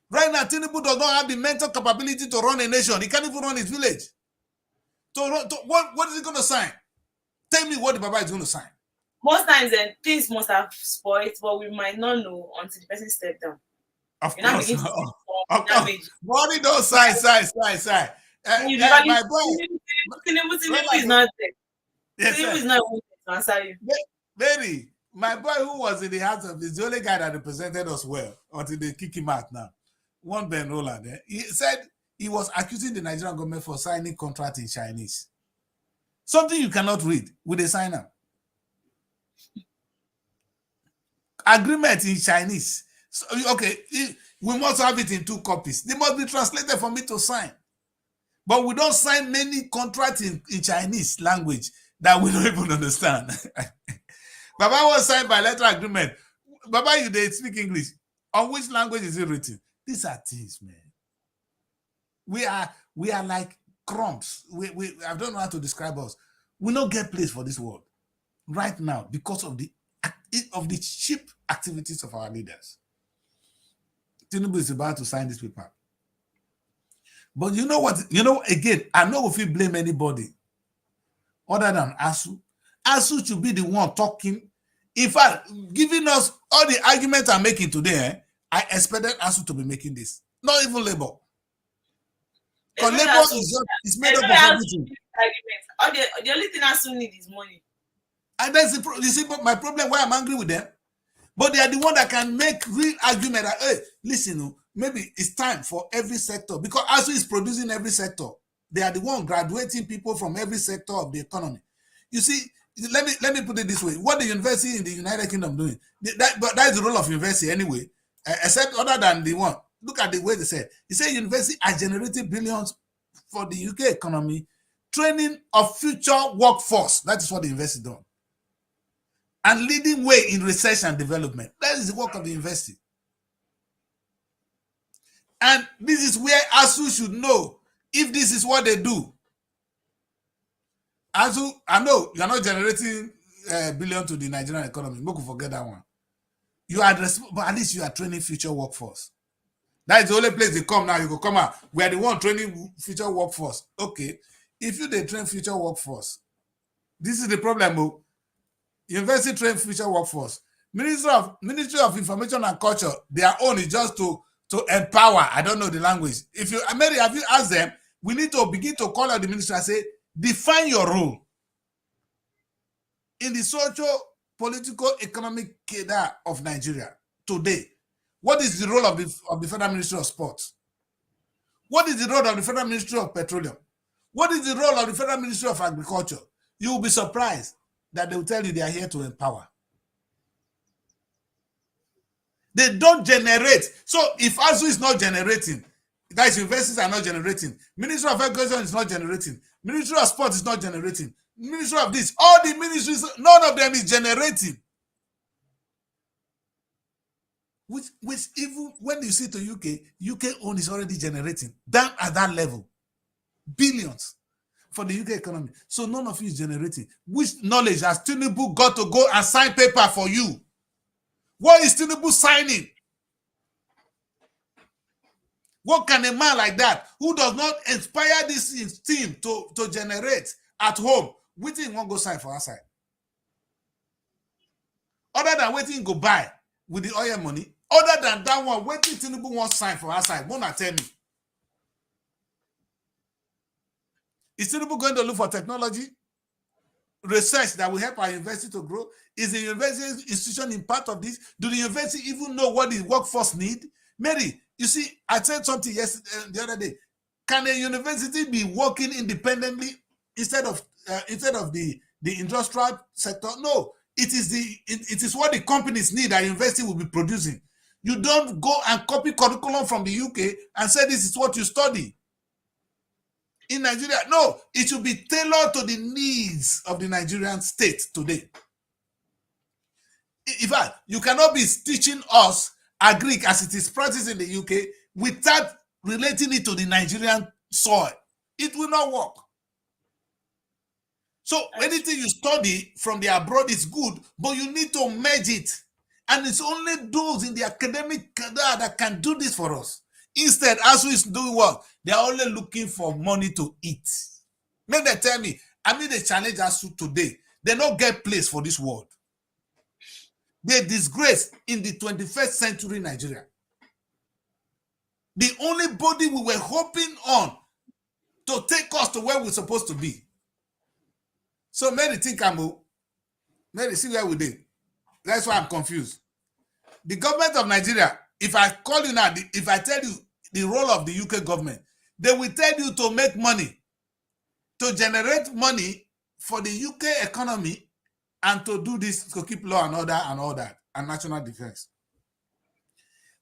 Right now, Tinubu does not have the mental capability to run a nation. He can't even run his village. What is he going to sign? Tell me what the Baba is going to sign. Most times, things must have spoiled, but we might not know until the person steps down. Of course. Of course. Money don't sign. My boy. Tinubu is not there. Yes, Tinubu is not willing to answer you. Baby, my boy who was in the house of is the only guy that represented us well until they kick him out now. One Ben Roland, he said he was accusing the Nigerian government for signing contract in Chinese. Something you cannot read with a signer. Agreement in Chinese. So, okay, we must have it in 2 copies. They must be translated for me to sign. But we don't sign many contracts in Chinese language that we don't even understand. Baba was signed by letter agreement. Baba, you they speak English. On which language is it written? These are things, man. We are like crumbs. I don't know how to describe us. We don't get place for this world right now because of the cheap activities of our leaders. Tinubu is about to sign this paper. But you know what? Again, I know if we blame anybody other than ASU. ASU should be the one talking. In fact, giving us all the arguments I'm making today, I expected ASU to be making this. Not even Labour. Because Labour is made up of everything. The only thing ASU need is money. And that's you see my problem, why I'm angry with them. But they are the one that can make real argument that, hey, listen, maybe it's time for every sector. Because ASU is producing every sector. They are the one graduating people from every sector of the economy. You see, let me put it this way. What the university in the United Kingdom doing? But that is the role of university anyway, except other than the one. Look at the way they said. He said university are generating billions for the UK economy, training of future workforce. That is what the university done. And leading way in research and development. That is the work of the university. And this is where ASU should know if this is what they do. ASU, I know you are not generating billion to the Nigerian economy. Make you forget that one. You are, but at least you are training future workforce. That is the only place they come now. You go come out. We are the one training future workforce. Okay. If you they train future workforce, this is the problem. University train future workforce. Ministry of Information and Culture, their own is just to empower. I don't know the language. If you, Mary, have you asked them? We need to begin to call out the ministry and say, define your role in the social, political, economic cadre of Nigeria today. What is the role of the Federal Ministry of Sports? What is the role of the Federal Ministry of Petroleum? What is the role of the Federal Ministry of Agriculture? You will be surprised that they will tell you they are here to empower. They don't generate. So if ASU is not generating, that is, universities are not generating, Ministry of Education is not generating, Ministry of Sport is not generating, Ministry of this, all the ministries, none of them is generating. Which even when you see to UK own is already generating down at that level. Billions for the UK economy. So none of you is generating. Which knowledge has Tinubu got to go and sign paper for you? What is Tinubu signing? What can a man like that, who does not inspire this team to generate at home, waiting won't go sign for outside? Other than waiting go buy with the oil money, other than that one, waiting Tinubu won't sign for outside. Won't tell me. Is Tinubu going to look for technology, research that will help our university to grow? Is the university institution in part of this? Do the university even know what the workforce need? Mary, you see, I said something yesterday, the other day. Can a university be working independently instead of the industrial sector? No, it is what the companies need that university will be producing. You don't go and copy curriculum from the UK and say this is what you study. In Nigeria, no, it should be tailored to the needs of the Nigerian state today. In fact, you cannot be teaching us agric as it is practiced in the UK without relating it to the Nigerian soil. It will not work. So anything you study from the abroad is good, but you need to merge it. And it's only those in the academic cadre that can do this for us. Instead, ASU is doing what? They are only looking for money to eat. Make them tell me, I mean, they challenge ASU today. They don't get place for this world. They disgrace in the 21st century Nigeria. The only body we were hoping on to take us to where we're supposed to be. So many think Mary, see where we did. That's why I'm confused. The government of Nigeria, if I call you now, if I tell you the role of the UK government, they will tell you to make money, to generate money for the UK economy, and to do this, to keep law and order and all that, and national defense.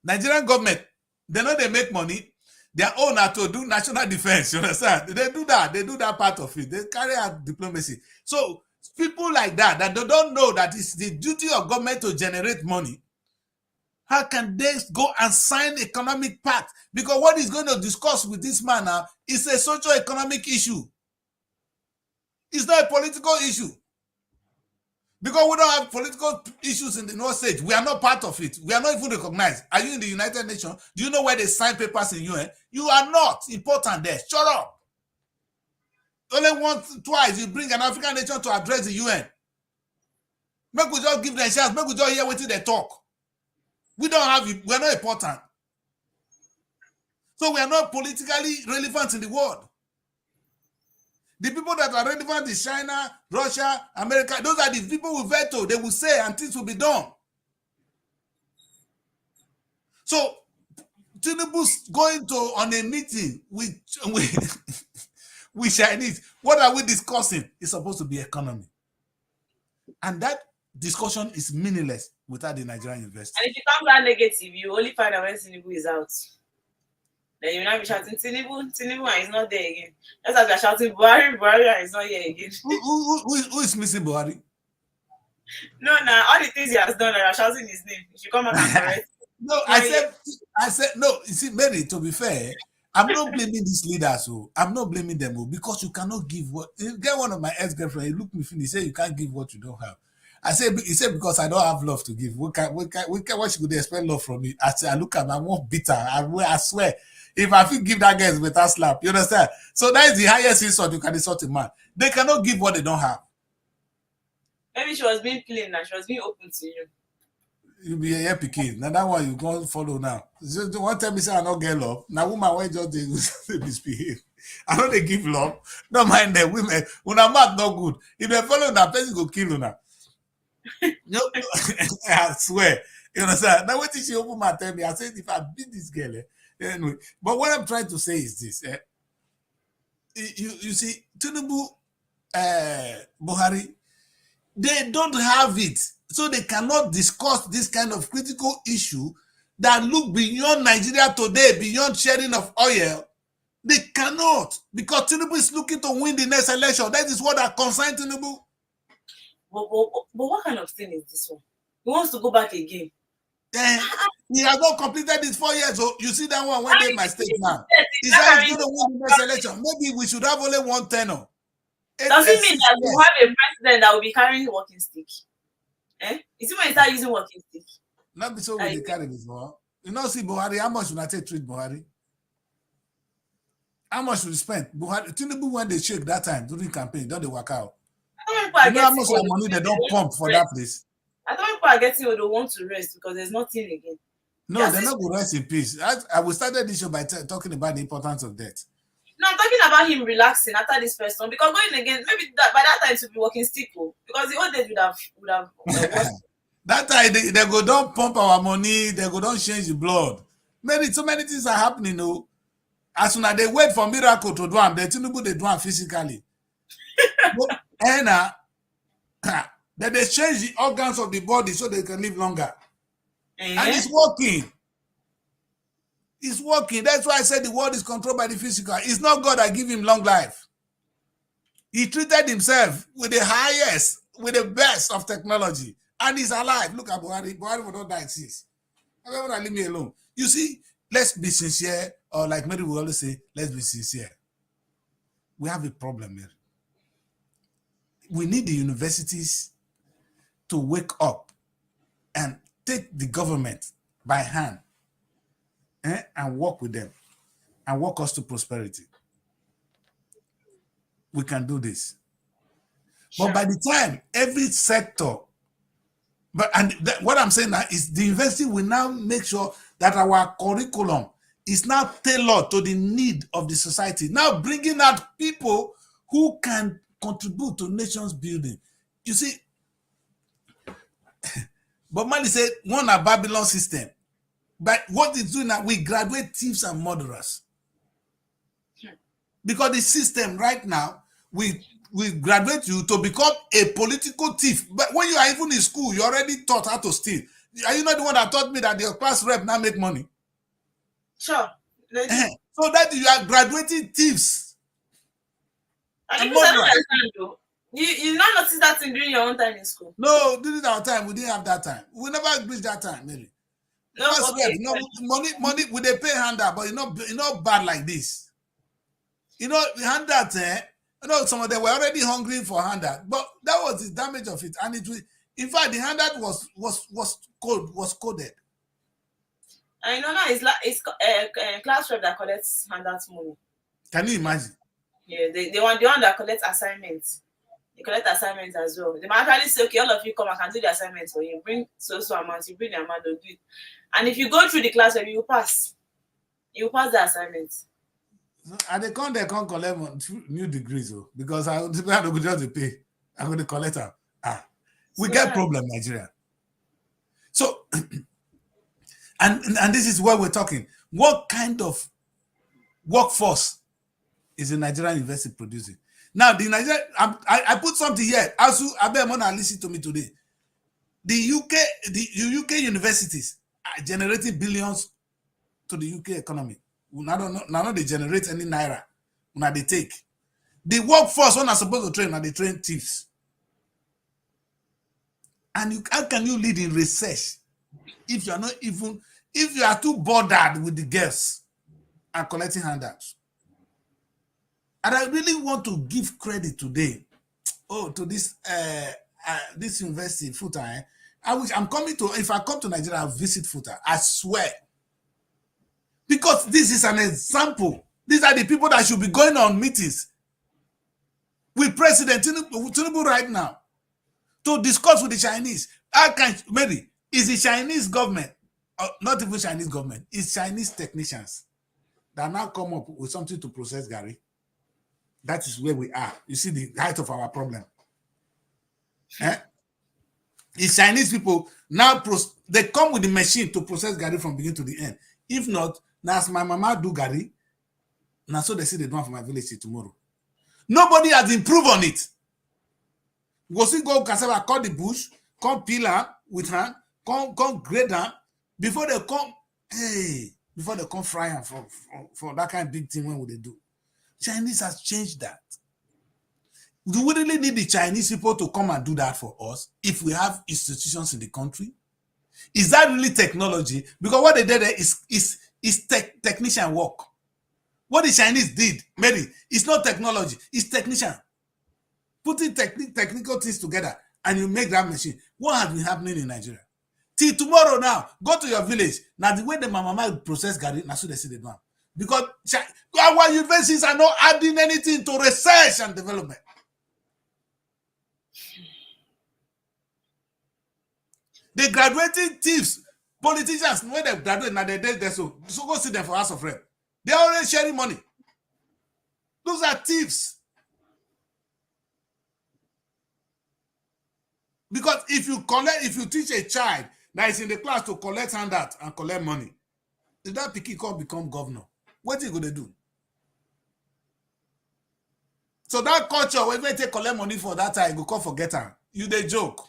Nigerian government, they know they make money. Their own are to do national defense, you understand? They do that part of it. They carry out diplomacy. So people like that they don't know that it's the duty of government to generate money. How can they go and sign economic pact? Because what he's going to discuss with this man now is a socio-economic issue. It's not a political issue. Because we don't have political issues in the North State. We are not part of it. We are not even recognized. Are you in the United Nations? Do you know where they sign papers in UN? You are not important there. Shut up. Only once, twice, you bring an African nation to address the UN. Make we just give them a chance. Make we just hear what they talk. We don't have it. We are not important. So we are not politically relevant in the world. The people that are relevant is China, Russia, America. Those are the people with veto. They will say and things will be done. So Tinubu's going on a meeting with Chinese. What are we discussing? It's supposed to be economy. And that discussion is meaningless without the Nigerian investors. And if you come back negative, you only find out when Tinubu is out. Then you will not be shouting, Tinubu is not there again. Just as we are shouting, Buhari is not here again. Who is missing Buhari? No, all the things he has done, you are shouting his name. You should come back and correct. No, I said, no, you see, Mary, to be fair, I'm not blaming these leaders, I'm not blaming them, because you cannot give what. You get one of my ex-girlfriend, he looked me finish, he said, you can't give what you don't have. He said, because I don't have love to give. What should they expect love from me? I said, I look at him, I'm more bitter. I swear, if I feel give that guy a better slap, you understand? So that is the highest insult you can insult a man. They cannot give what they don't have. Maybe she was being plain and she was being open to you. You be a happy kid. Now that one you go follow now. So one time me say I don't get love. Now woman why just they misbehave. I know they give love. Don't mind them women. When I'm mad not good. If they follow that person go kill you now. No, I swear. You understand? Now what did she open my tell me? I said if I beat this girl, anyway. But what I'm trying to say is this. You see, Tinubu, Buhari, they don't have it. So they cannot discuss this kind of critical issue that look beyond Nigeria today, beyond sharing of oil. They cannot, because Tinubu is looking to win the next election. That is what that concerns Tinubu. But what kind of thing is this one? He wants to go back again. He has not completed his 4 years. So you see that one when they my state now. He said he's going to win the next election. Maybe we should have only one tenor. Does it mean that we have a president that will be carrying a walking stick? Is it when you start using walking stick? Not be so with the carry before. You know, see Buhari, how much will I take treat Buhari? How much will you spend? Buhari, Tinubu when they shake that time during campaign, don't they work out? You know how much money they don't pump for that place? I thought people are getting what they want to rest because there's nothing again. No, they're not going to rest in peace. I will start this show by talking about the importance of death. No, I'm talking about him relaxing after this person, because going again, maybe by that time it will be working stick, because the old days would have that time they go don't pump our money, they go don't change the blood. So many things are happening. As soon as they wait for miracle to do them, they Tinubu they do them physically. And then they change the organs of the body so they can live longer. And it's working. It's working. That's why I said the world is controlled by the physical. It's not God that give him long life. He treated himself with the highest, with the best of technology. And he's alive. Look at Buhari. Buhari will not die since. I don't want to leave me alone. You see, let's be sincere, or like Mary will always say, let's be sincere. We have a problem here. we need the universities to wake up and take the government by hand and work with them and walk us to prosperity. We can do this. Sure. But by the time every sector, what I'm saying now is the university will now make sure that our curriculum is now tailored to the need of the society. Now bringing out people who can contribute to nation's building. You see, but Mali said, one a Babylon system. But what it's doing now, we graduate thieves and murderers. Sure. Because the system right now, we graduate you to become a political thief. But when you are even in school, you already taught how to steal. Are you not the one that taught me that your class rep now make money? Sure. So that you are graduating thieves. And you not notice that thing during your own time in school? No, during our time, we didn't have that time. We never reached that time, Mary. No, okay. You know, money, we they pay handout, but you know bad like this. You know, the handout, you know, some of them were already hungry for handout, but that was the damage of it. And in fact, the handout was coded. I know now it's class rep that collects handout money. Can you imagine? Yeah, they want the one that collects assignments. They collect assignments as well. They might actually say, okay, all of you come, I can do the assignments for you. Bring so amount, you bring the amount, they'll do it. And if you go through the class, you pass. You pass the assignments. And they can't collect new degrees, because I don't go just to pay. I'm going to collect them. We get problem, Nigeria. So, and this is where we're talking. What kind of workforce is the Nigerian university producing? Now, the Nigeria, I put something here. Also, Abemona listen to me today. The UK universities are generating billions to the UK economy. Now they generate any naira. Now they take. The workforce when are supposed to train, now they train thieves. And how can you lead in research if you are too bothered with the girls and collecting handouts? And I really want to give credit today, to this this university, FUTA. If I come to Nigeria, I'll visit FUTA. I swear. Because this is an example. These are the people that should be going on meetings with President Tinubu right now to discuss with the Chinese. Maybe is the Chinese government, not even Chinese government, it's Chinese technicians that now come up with something to process Gary. That is where we are. You see the height of our problem. It's Chinese people now, they come with the machine to process Gary from beginning to the end. If not, now as my mama do Gary, now so they say they don't for my village tomorrow. Nobody has improved on it. Go see go cassava, cut the bush, come peel her with hand, come grade her before they come fry her for that kind of big thing. When would they do? Chinese has changed that. Do we really need the Chinese people to come and do that for us if we have institutions in the country? Is that really technology? Because what they did there is technician work. What the Chinese did, Mary, it's not technology, it's technician. Putting technical things together and you make that machine. What has been happening in Nigeria? Till tomorrow now, go to your village. Now the way the mama process Gary, now so they see the drum. Because our universities are not adding anything to research and development. They graduating thieves, politicians, when they graduate, now they so go see them for House of Rep. They're already sharing money. Those are thieves. Because if you teach a child that is in the class to collect handout and collect money, if that pikin can't become governor, what are you going to do? So that culture, when they take collect money for that time, you go forget her. You they joke.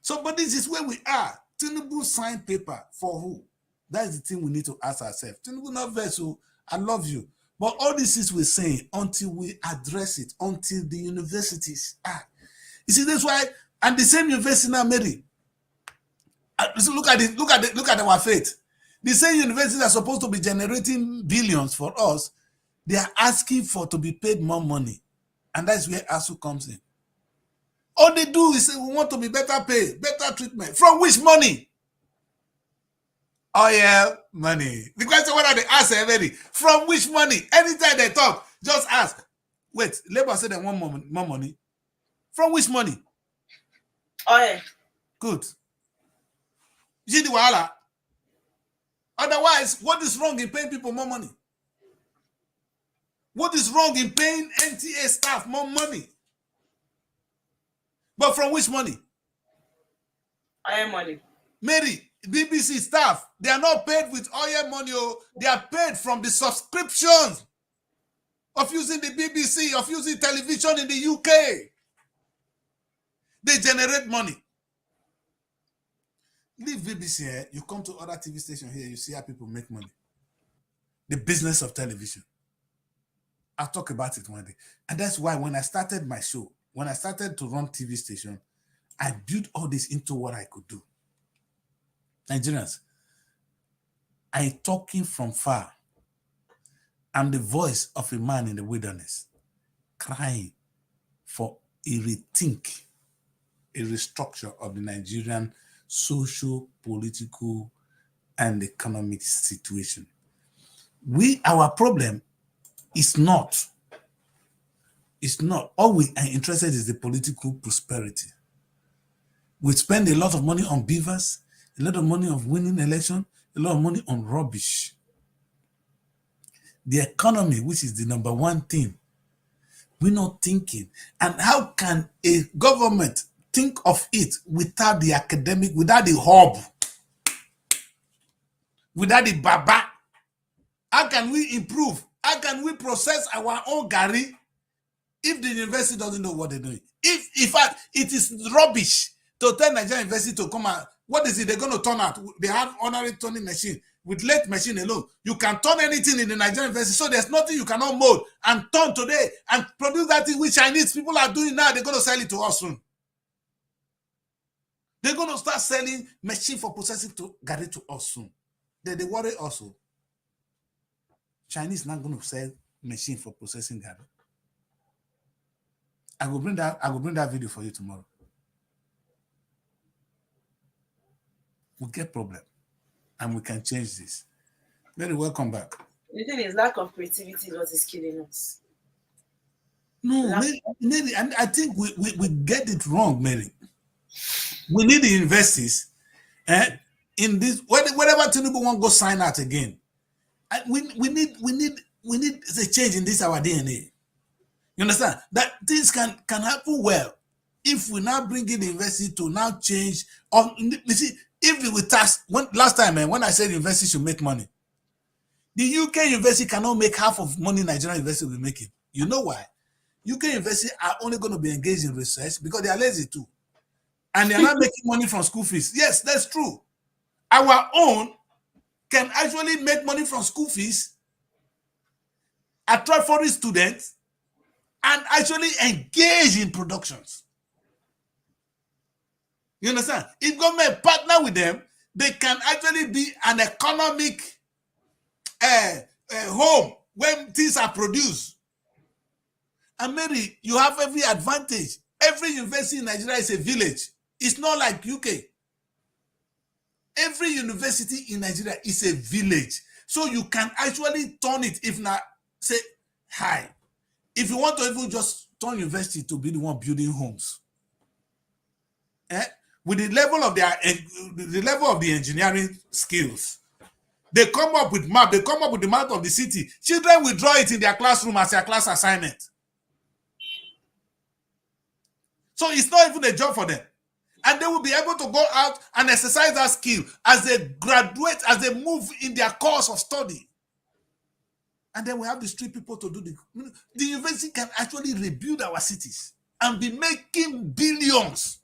So, but this is where we are. Tinubu signed paper for who? That is the thing we need to ask ourselves. Tinubu not vessel, I love you. But all this is we're saying until we address it, until the universities are. You see, that's why, and the same university now, Mary. So look at our faith. The same universities are supposed to be generating billions for us. They are asking to be paid more money. And that's where ASU comes in. All they do is say, we want to be better paid, better treatment. From which money? Oil money. The question what are they ask already? From which money? Anytime they talk, just ask. Wait, Labour said they want more money. From which money? Oil. Good. You see the wahala? Otherwise, what is wrong in paying people more money? What is wrong in paying NTA staff more money? But from which money? Oil money. Mary, BBC staff, they are not paid with oil money. They are paid from the subscriptions of using the BBC, of using television in the UK. They generate money. Leave BBC here, you come to other TV stations here, you see how people make money. The business of television. I'll talk about it one day. And that's why when I started my show, when I started to run TV station, I built all this into what I could do. Nigerians, I'm talking from far. I'm the voice of a man in the wilderness, crying for a rethink, a restructure of the Nigerian social, political, and economic situation. Our problem is not. All we are interested in is the political prosperity. We spend a lot of money on beavers, a lot of money on winning election, a lot of money on rubbish. The economy, which is the number one thing, we're not thinking. And how can a government think of it without the academic, without the hub, without the baba? How can we improve? How can we process our own gari if the university doesn't know what they're doing? If, in fact, it is rubbish to tell Nigerian University to come out, what is it they're going to turn out? They have honorary turning machine. With late machine alone, you can turn anything in the Nigerian University. So there's nothing you cannot mold and turn today and produce that thing which Chinese people are doing now. They're going to sell it to us soon. They're going to start selling machine for processing to gari to us soon. They worry also. Chinese not going to sell machine for processing gari. I will bring that video for you tomorrow. We get problem, and we can change this. Very welcome back. The thing is, lack of creativity is what is killing us. No, maybe, and I think we get it wrong, Mary. We need the universities, in this whatever Tinubu want go sign out again. We need a change in this our DNA. You understand that things can happen well if we now bring in the university to now change. You see, if we tax last time, when I said university should make money, the UK university cannot make half of money Nigerian university will be making. You know why? UK university are only going to be engaged in research because they are lazy too, and they are not making money from school fees. Yes, that's true. Our own can actually make money from school fees, attract foreign students, and actually engage in productions. You understand? If government partner with them, they can actually be an economic home when things are produced. And Mary, you have every advantage. Every university in Nigeria is a village. It's not like UK. Every university in Nigeria is a village. So you can actually turn it, if not, say, hi. If you want to even just turn university to be the one building homes. With the level of the engineering skills, they come up with map, they come up with the map of the city. Children will draw it in their classroom as their class assignment. So it's not even a job for them. And they will be able to go out and exercise that skill as they graduate, as they move in their course of study. And then we have the street people to do the university can actually rebuild our cities and be making billions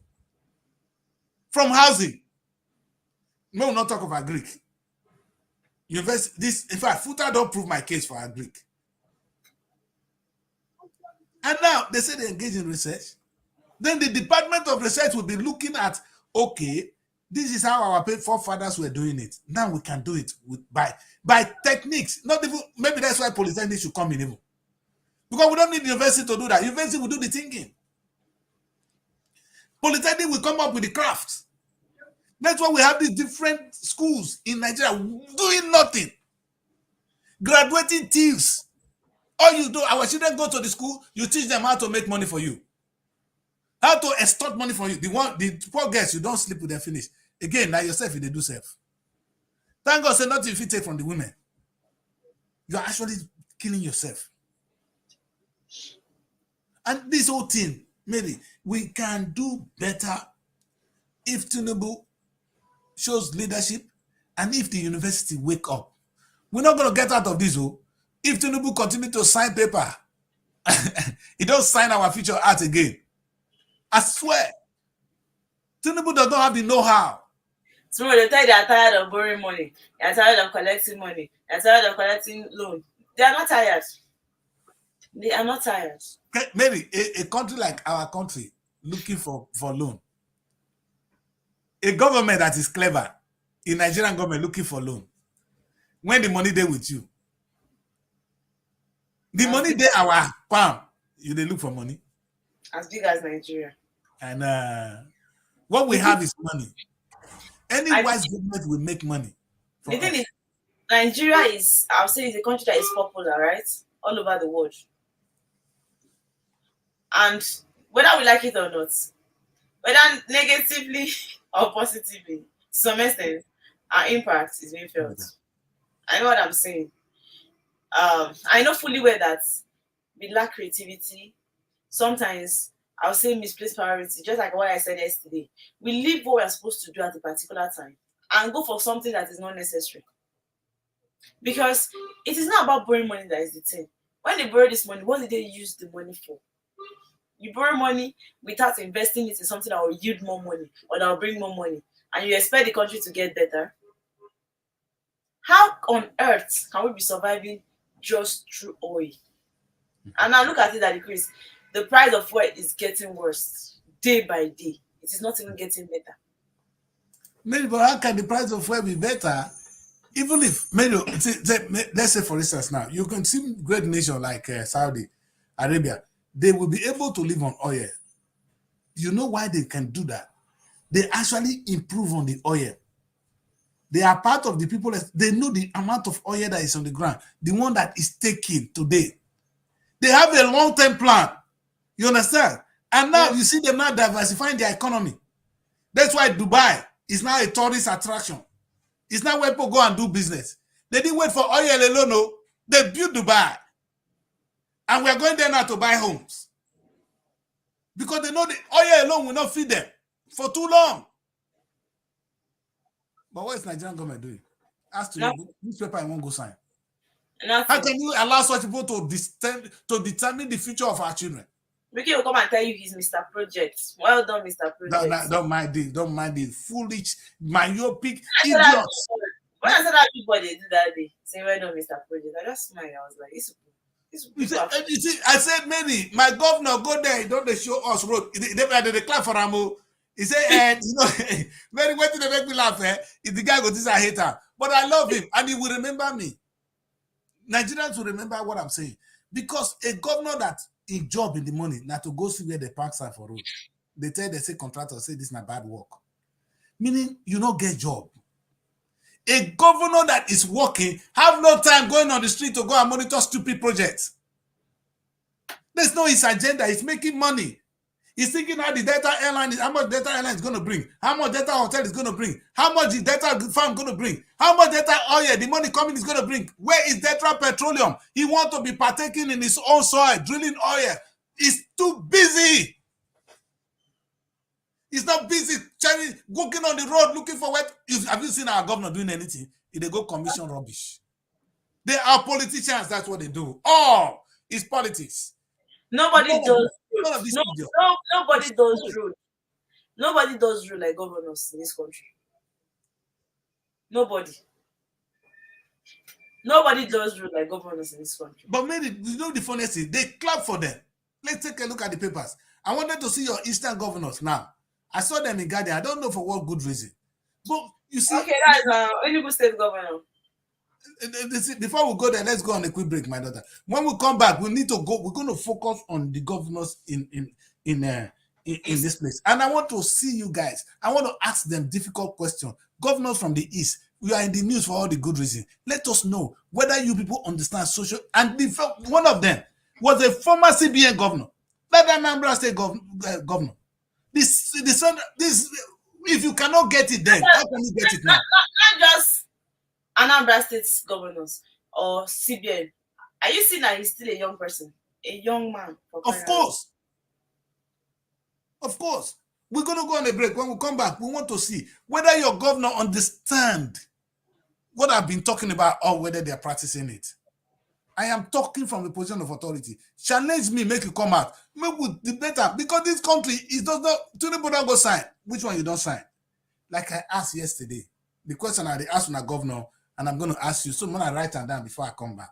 from housing. No, we'll not talk about Greek. University, in fact, Futa don't prove my case for our Greek. And now they say they engage in research. Then the Department of Research will be looking at, okay, this is how our forefathers were doing it. Now we can do it by techniques. Not even, maybe that's why Polytechnic should come in even. Because we don't need the university to do that. University will do the thinking. Polytechnic will come up with the crafts. That's why we have these different schools in Nigeria doing nothing. Graduating thieves. All you do, our children go to the school, you teach them how to make money for you. How to extort money from you. The poor girls, you don't sleep with them finish. Again, now yourself, if they do self. Thank God, say nothing if you take from the women. You're actually killing yourself. And this whole thing, maybe we can do better if Tinubu shows leadership and if the university wake up. We're not going to get out of this. If Tinubu continue to sign paper, he don't sign our future out again. I swear, Tinubu does not have the know-how. So they tell you they are tired of borrowing money. They are tired of collecting money. They are tired of collecting loan. They are not tired. They are not tired. Maybe a country like our country looking for loan. A government that is clever, a Nigerian government looking for loan. When the money there with you, the money there our palm, you they look for money. As big as Nigeria. And what we have is money. Any wise government will make money. The thing is, Nigeria is, I'll say, is a country that is popular, right? All over the world. And whether we like it or not, whether negatively or positively, to some extent, our impact is being felt. I know what I'm saying. I know fully well that we lack creativity. Sometimes I'll say misplaced priority, just like what I said yesterday. We leave what we're supposed to do at a particular time and go for something that is not necessary. Because it is not about borrowing money that is the thing. When they borrow this money, what did they use the money for? You borrow money without investing it in something that will yield more money or that will bring more money, and you expect the country to get better. How on earth can we be surviving just through oil? And now look at it, that decrease. The price of oil is getting worse day by day. It is not even getting better. Maybe, but how can the price of oil be better? Even if, maybe, let's say for instance now, you can see great nations like Saudi Arabia, they will be able to live on oil. You know why they can do that? They actually improve on the oil. They are part of the people, they know the amount of oil that is on the ground, the one that is taken today. They have a long-term plan. You understand? And now you see them now diversifying their economy. That's why Dubai is now a tourist attraction. It's not where people go and do business. They didn't wait for oil alone. No. They built Dubai. And we're going there now to buy homes. Because they know the oil alone will not feed them for too long. But what is Nigerian government doing? Ask to you, newspaper I won't go sign. Nothing. How can you allow such people to determine the future of our children? Ricky will come and tell you he's Mr. Project. Well done, Mr. Project. Don't mind the foolish, myopic idiots. When I said that people they did that day, saying well done, Mr. Project, I just smiled. I was like, you see, I said, maybe my governor go there, don't they show us road? They clap for Ramo. He said, you know, very way to make me laugh. If the guy goes, this is a hater, but I love him and he will remember me. Nigerians will remember what I'm saying, because a governor that a job in the money, not to go see where the parks are for road. They say contractors say this is not bad work. Meaning you don't get job. A governor that is working have no time going on the street to go and monitor stupid projects. There's no his agenda. He's making money. He's thinking how the data airline is, how much data airline is going to bring, how much data hotel is going to bring, how much the data farm going to bring, how much data oil, the money coming is going to bring. Where is data petroleum? He wants to be partaking in his own soil, drilling oil. He's too busy. He's not busy walking on the road looking for what. Have you seen our governor doing anything? They go commission rubbish. They are politicians. That's what they do. All is politics. Nobody does rule. Nobody does rule like governors in this country. Nobody does rule like governors in this country. But maybe you know the funniest thing, they clap for them. Let's take a look at the papers. I wanted to see your Eastern governors now. I saw them in Guardian. I don't know for what good reason. But you see, okay, that's Enugu State governor. Before we go there, let's go on a quick break, my daughter. When we come back, we need to go. We're going to focus on the governors in this place, and I want to see you guys. I want to ask them difficult questions. Governors from the east, we are in the news for all the good reasons. Let us know whether you people understand social. And one of them was a former CBN governor, that Anambra State governor. This, if you cannot get it then, how can you get it now? Not just Anambra State governors or CBN. Are you seeing that he's still a young person? A young man? Of course. Of course. We're going to go on a break. When we come back, we want to see whether your governor understand what I've been talking about or whether they're practicing it. I am talking from the position of authority. Challenge me, make you come out. Maybe we'll debate because this country, it does not, to the border go sign. Which one you don't sign? Like I asked yesterday, the question I asked my governor, and I'm going to ask you, so I'm going to write them down before I come back.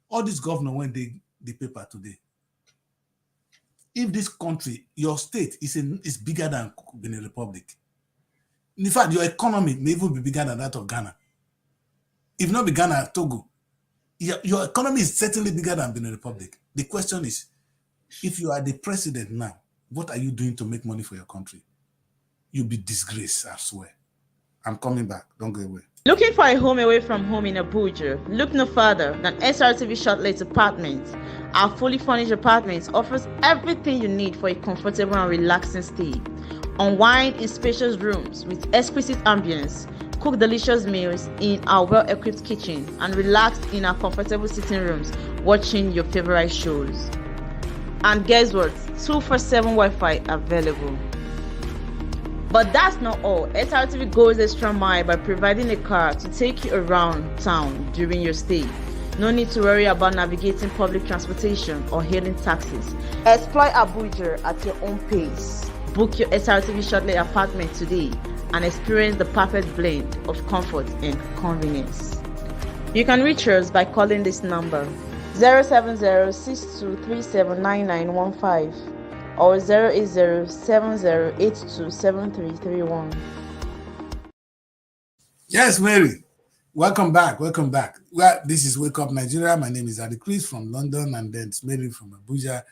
All these governors went the paper today. If this country, your state is bigger than Benin Republic, in fact, your economy may even be bigger than that of Ghana. If not be Ghana, Togo, your economy is certainly bigger than Benin Republic. The question is, if you are the president now, what are you doing to make money for your country? You'll be disgraced, I swear. I'm coming back. Don't go away. Looking for a home away from home in Abuja? Look no further than Srtv Shortlet Apartments. Our fully furnished apartments offers everything you need for a comfortable and relaxing stay. Unwind in spacious rooms with exquisite ambience. Cook delicious meals in our well-equipped kitchen and relax in our comfortable sitting rooms watching your favorite shows. And guess what? 247 Wi-Fi available. But that's not all. Srtv goes extra mile by providing a car to take you around town during your stay. No need to worry about navigating public transportation or hailing taxis. Explore Abuja at your own pace. Book your Srtv Shortlet apartment today and experience the perfect blend of comfort and convenience. You can reach us by calling this number 070-6237-9915 or 080-7082-7331. Yes, Mary. Welcome back. Welcome back. Well, this is Wake Up Nigeria. My name is Adi Chris from London, and then it's Mary from Abuja.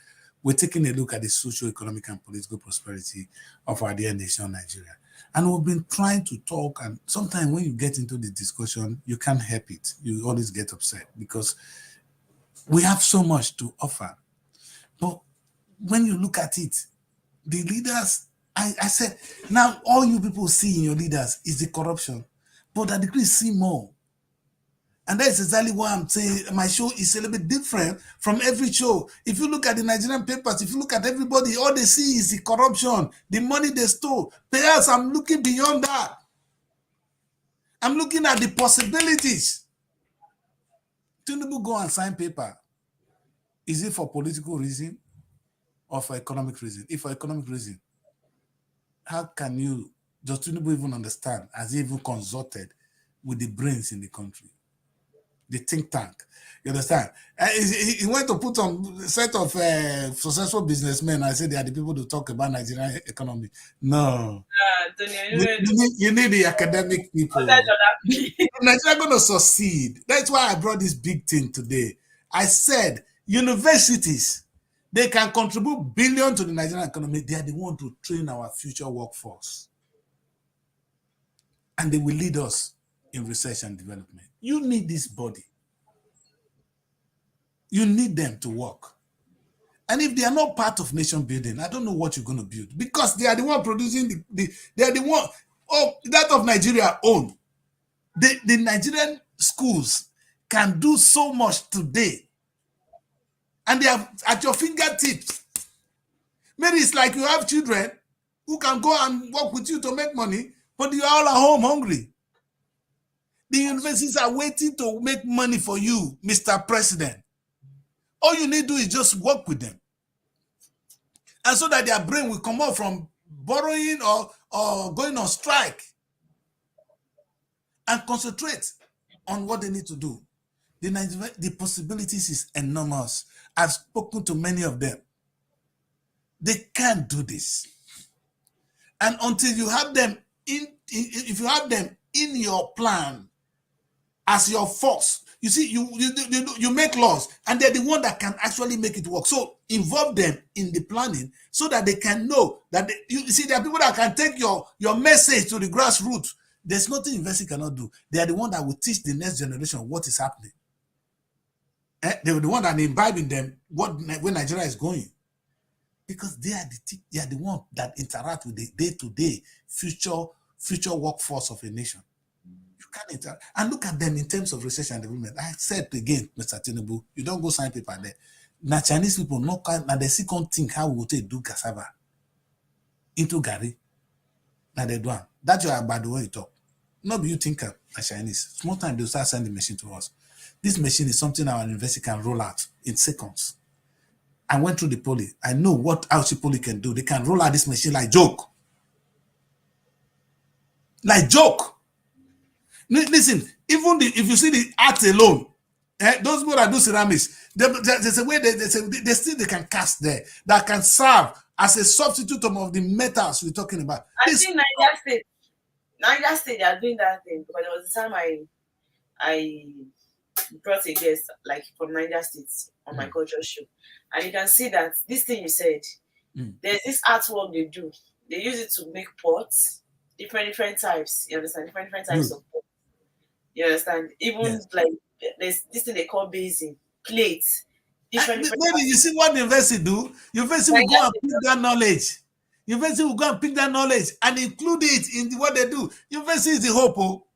We're taking a look at the socio-economic and political prosperity of our dear nation, Nigeria. And we've been trying to talk, and sometimes when you get into the discussion, you can't help it. You always get upset because we have so much to offer. But when you look at it, the leaders, I said, now all you people see in your leaders is the corruption, but I decree see more. And that's exactly why I'm saying my show is a little bit different from every show. If you look at the Nigerian papers, if you look at everybody, all they see is the corruption, the money they stole. Perhaps I'm looking beyond that. I'm looking at the possibilities. Tinubu go and sign paper. Is it for political reason or for economic reason? If for economic reason, how can you, does Tinubu even understand? Has he even consulted with the brains in the country? The think tank, you understand? He went to put on a set of successful businessmen. I said they are the people to talk about Nigerian economy. No, you need the academic people. Nigeria going to succeed. That's why I brought this big thing today. I said universities, they can contribute billions to the Nigerian economy. They are the one to train our future workforce, and they will lead us in research and development. You need this body. You need them to work. And if they are not part of nation building, I don't know what you're going to build, because they are the one producing they are the one, that of Nigeria own. The Nigerian schools can do so much today. And they are at your fingertips. Maybe it's like you have children who can go and work with you to make money, but you are all at home hungry. The universities are waiting to make money for you, Mr. President. All you need to do is just work with them. And so that their brain will come out from borrowing or going on strike and concentrate on what they need to do. The possibilities is enormous. I've spoken to many of them. They can't do this. And until you have them if you have them in your plan, as your force. You see, you make laws, and they're the one that can actually make it work. So involve them in the planning so that they can know that you see there are people that can take your message to the grassroots. There's nothing university cannot do. They are the one that will teach the next generation what is happening. They were the one that imbibing them where Nigeria is going, because they are the one that interact with the day-to-day future workforce of a nation. You can't interact. And look at them in terms of research and development. I said again, Mr. Tinubu, you don't go sign paper there. Now Chinese people now they see can't think how we will do cassava into Gary. Now they do that. You are by the way you talk. Not you think of Chinese. Small time they'll start sending the machine to us. This machine is something our university can roll out in seconds. I went through the poly. I know what Auchi Poly can do. They can roll out this machine like joke. Like joke. Listen, even if you see the art alone, those people that do ceramics, there's a way they can cast there that can serve as a substitute of the metals we're talking about. I think Niger State, they are doing that thing, because there was a time I brought a guest like from Niger State on my culture show, and you can see that this thing you said, there's this artwork they do. They use it to make pots, different types. You understand? Different types of pots. You understand? Even like there's this thing they call basin, plates. Maybe you see what the university do? University will go and pick that knowledge. University will go and pick that knowledge and include it in what they do. University is the hope. Oh.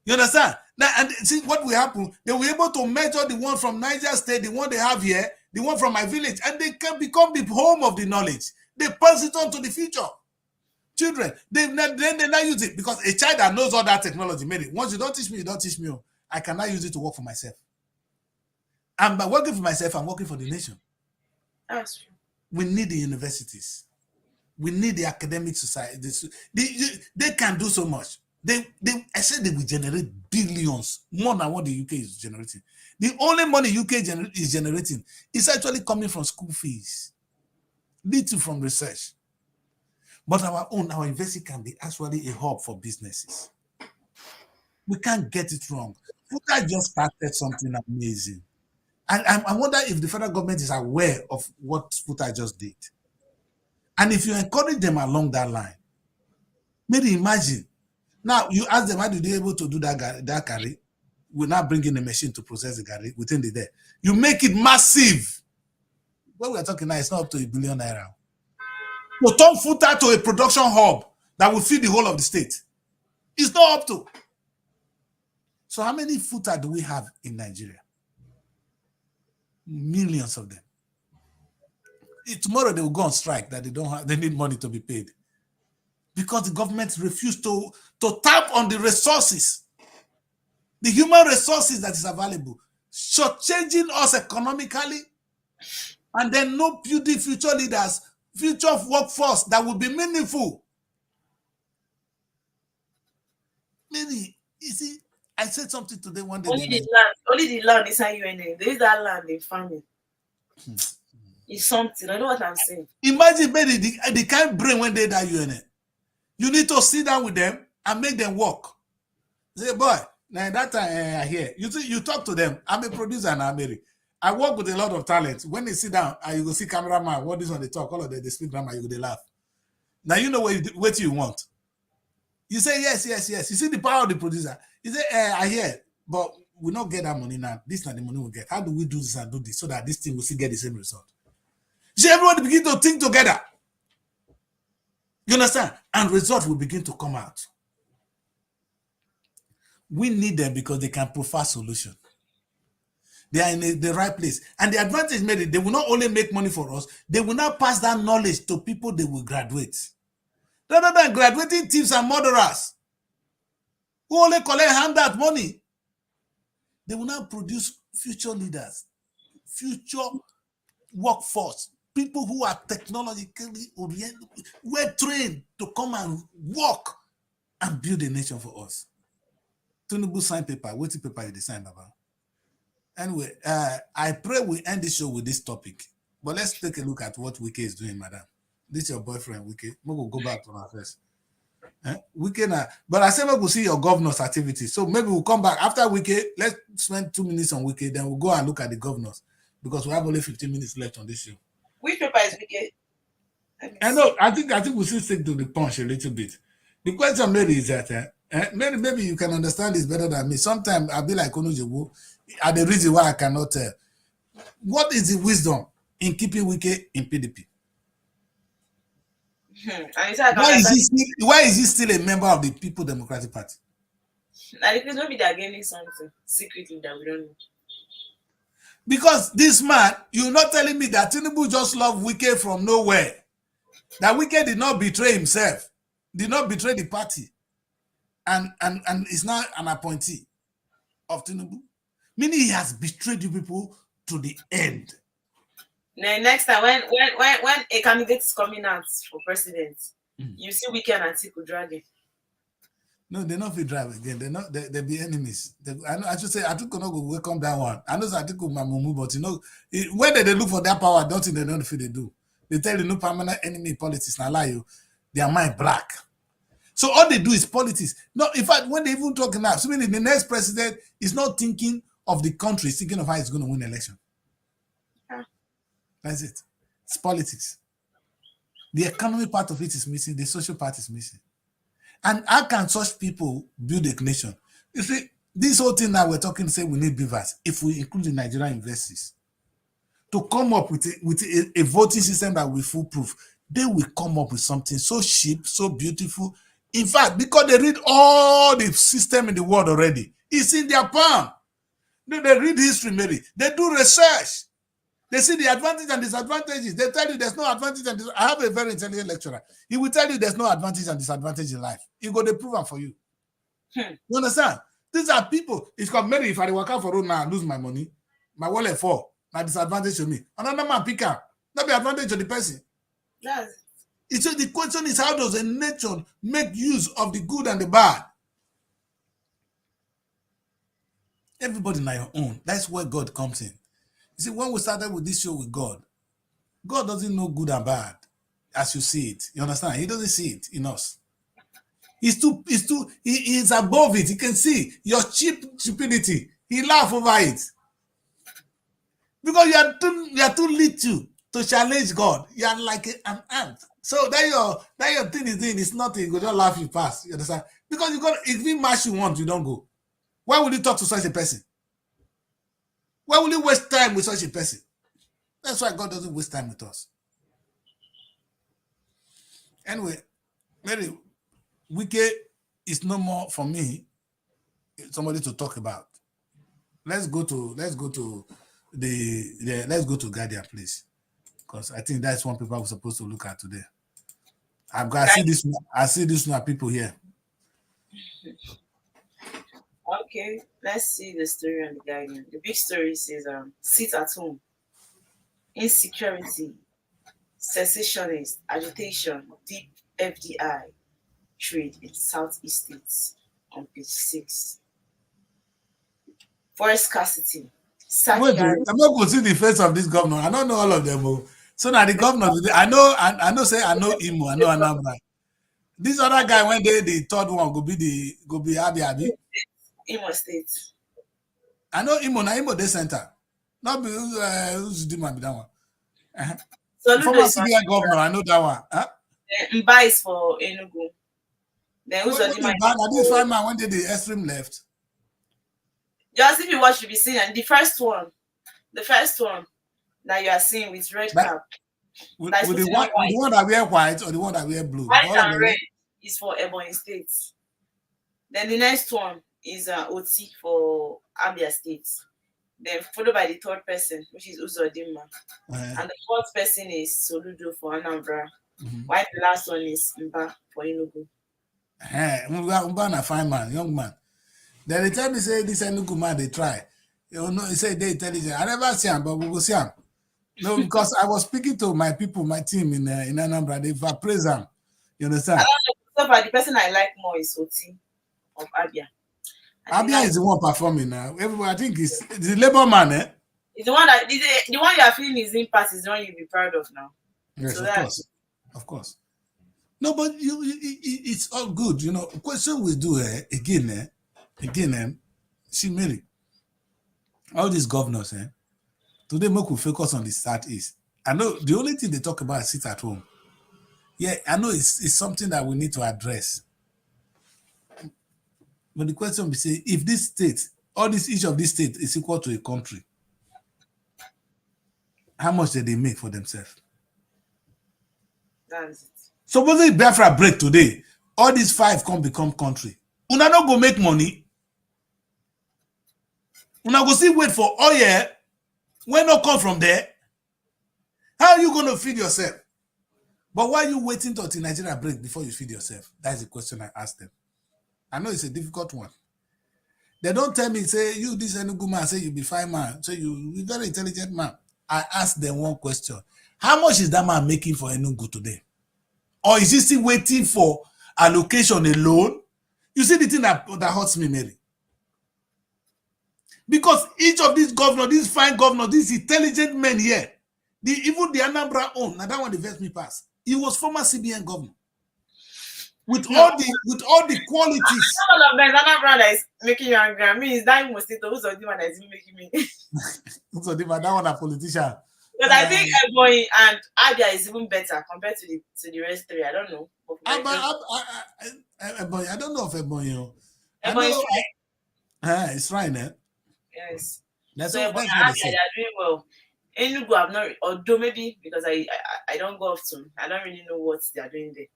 You understand? Now, and see what will happen. They will be able to measure the one from Niger State, the one they have here, the one from my village, and they can become the home of the knowledge. They pass it on to the future. Children, they now use it, because a child that knows all that technology made it. Once you don't teach me, you don't teach me. Oh, I cannot use it to work for myself. And by working for myself, I'm working for the nation. That's true. We need the universities. We need the academic society. They can do so much. I said they will generate billions, more than what the UK is generating. The only money UK is generating is actually coming from school fees, little from research. But our university can be actually a hub for businesses. We can't get it wrong. FUTA just started something amazing. And I wonder if the federal government is aware of what FUTA just did. And if you encourage them along that line, maybe imagine. Now, you ask them, how did they able to do that carry? We're not bringing a machine to process the carry within the day. You make it massive. What we're talking now, it's not up to £1 billion. To turn FUTA to a production hub that will feed the whole of the state, it's not up to. So how many FUTA do we have in Nigeria? Millions of them. Tomorrow they will go on strike that they need money to be paid, because the government refused to tap on the resources, the human resources that is available, shortchanging us economically, and then no building future leaders, future workforce that will be meaningful. Maybe, you see, I said something today one day. Only the land inside UNA. There is that land in farming. It's something. I know what I'm saying. Imagine, baby, the kind of brain when they die UNA. You need to sit down with them and make them work. Say, boy, now that time I hear you talk to them. I'm a producer now, Mary. I work with a lot of talent. When they sit down, you go see cameraman. What is when they talk? All of them, they speak grammar. You go they laugh. Now you know what you want. You say yes. You see the power of the producer. You say, I hear, but we not get that money now. This is not the money we get. How do we do this and do this so that this thing will still get the same result? You see, everybody begin to think together. You understand? And results will begin to come out. We need them because they can provide solution. They are in the right place. And the advantage made it, they will not only make money for us, they will now pass that knowledge to people they will graduate. Rather than graduating thieves and murderers who only collect handout money, they will now produce future leaders, future workforce, people who are technologically oriented, well trained to come and work and build a nation for us. Tinubu sign paper, what paper you sign about? Anyway, I pray we end the show with this topic. But let's take a look at what Wike is doing, madam. This is your boyfriend, Wike. We will go back to our first. Wike but I say we will see your governor's activities. So maybe we'll come back after Wike. Let's spend 2 minutes on Wike, then we'll go and look at the governors because we have only 15 minutes left on this show. Which paper is Wike? I know. I think we should stick to the punch a little bit. The question maybe is that maybe you can understand this better than me. Sometimes I'll be like Onujewu, and the reason why I cannot tell. What is the wisdom in keeping Wike in PDP? Why is he still a member of the People Democratic Party? Now, because maybe they're gaining something secretly that we don't know. Because this man, you're not telling me that Tinubu just loved Wike from nowhere. That Wike did not betray himself, did not betray the party, and is now an appointee of Tinubu. Meaning he has betrayed you people to the end. Next time, when a candidate is coming out for president, you see Wike and Atiku dragging. No, they're not fit drive again. They'll be enemies. I should say Atiku no go welcome that one. I know Atiku Mamumu, but you know, when they look for that power, don't think they know the they do. They tell you no permanent enemy politics. Now lie you, their mind black. So all they do is politics. No, in fact, when they even talk now, so meaning the next president is not thinking of the country, he's thinking of how he's going to win election. That's it. It's politics. The economy part of it is missing. The social part is missing. And how can such people build a nation? You see, this whole thing that we're talking, say we need beavers, if we include the Nigerian investors, to come up with a voting system that will be foolproof, they will come up with something so cheap, so beautiful. In fact, because they read all the system in the world already, it's in their palm. They read history, maybe. They do research. They see the advantages and disadvantages. They tell you there's no advantage and I have a very intelligent lecturer. He will tell you there's no advantage and disadvantage in life. He go to prove them for you. You understand? These are people. It's called maybe if I work out for road now, I lose my money, my wallet fall, my disadvantage to me. Another man pick up. That be advantage to the person. Yes. So the question is, how does a nation make use of the good and the bad? Everybody on your own. That's where God comes in. You see, when we started with this show with God, God doesn't know good and bad as you see it. You understand? He doesn't see it in us. He is above it. He can see your stupidity. He laughs over it. Because you are too little to challenge God. You are like an ant. So that your thing is doing is nothing. You go just laugh you pass. You understand? Because if we match you want, you don't go. Why would you talk to such a person? Why will you waste time with such a person? That's why God doesn't waste time with us. Anyway, Mary, Wike is no more for me somebody to talk about. Let's go to Guardian, please, because I think that's one paper we're supposed to look at today. I see this now people here. Okay, let's see the story on the Guardian. The big story says, sit at home. Insecurity, secessionist, agitation, deep FDI trade in Southeast states on page 6. Forest scarcity. I'm not going to see the face of this governor. I don't know all of them. So now the governor, I know Imo, I know Anambra. This other guy, when the third one go be Abi. Imo State. I know Imo, na Imo Day Center. Not be who's doing that one. So former CBN governor, I know that one. Huh? Mba is for Enugu. Then who's this fine man when did the extreme left? Just if you watch, you'll be seeing, and the first one that you are seeing with red cap. With the one that wear white or the one that wear blue? White and red is for Ebonyi State. Then the next one is Oti for Abia State. Then followed by the third person, which is Uzodimma. And the fourth person is Soludo for Anambra. While the last one is Mba for Enugu. Mba na fine man, young man. Then they tell me say this Enugu man they try. You know, he say they intelligent. I never see him, but we will see him. No, because I was speaking to my people, my team in Anambra. They've appraised them. You understand? So far, the person I like more is Oti of Abia. Abia is the one performing now. Everybody, I think it's the labor man, eh? It's the one that the one you are feeling his impact is the one you'll be proud of now. Yes, so of course. No, but it's all good. You know, question we do again, see Mary, all these governors, today make we focus on the Southeast. I know the only thing they talk about is sit at home. Yeah, I know it's something that we need to address. But the question we say, if this state, each of these states is equal to a country, how much did they make for themselves? That's it. Supposing Biafra break today, all these 5 come become country. Una not go make money. Una go still wait for oil when not come from there. How are you going to feed yourself? But why are you waiting until Nigeria break before you feed yourself? That's the question I asked them. I know it's a difficult one. They don't tell me, say, you, this Enugu man, say you be fine man, say you very intelligent man. I asked them one question. How much is that man making for Enugu today? Or is he still waiting for allocation alone? You see the thing that hurts me, Mary. Because each of these governors, these fine governors, these intelligent men here, even the Anambra own, now that one the vex me pass. He was former CBN governor. With all the qualities. All of them, Anambra that is making you angry. I mean, is that Mosito who's the one that is making me? So that one a politician. But I think Ebonyi and Abia is even better compared to the rest 3. I don't know. Ebonyi, I don't know if Ebonyi. Ebonyi is right. It's right, eh? Yes. That's so what Ebonyi they and say. Abia, they are doing well. Enugu, I've not, although maybe because I don't go often, I don't really know what they are doing there.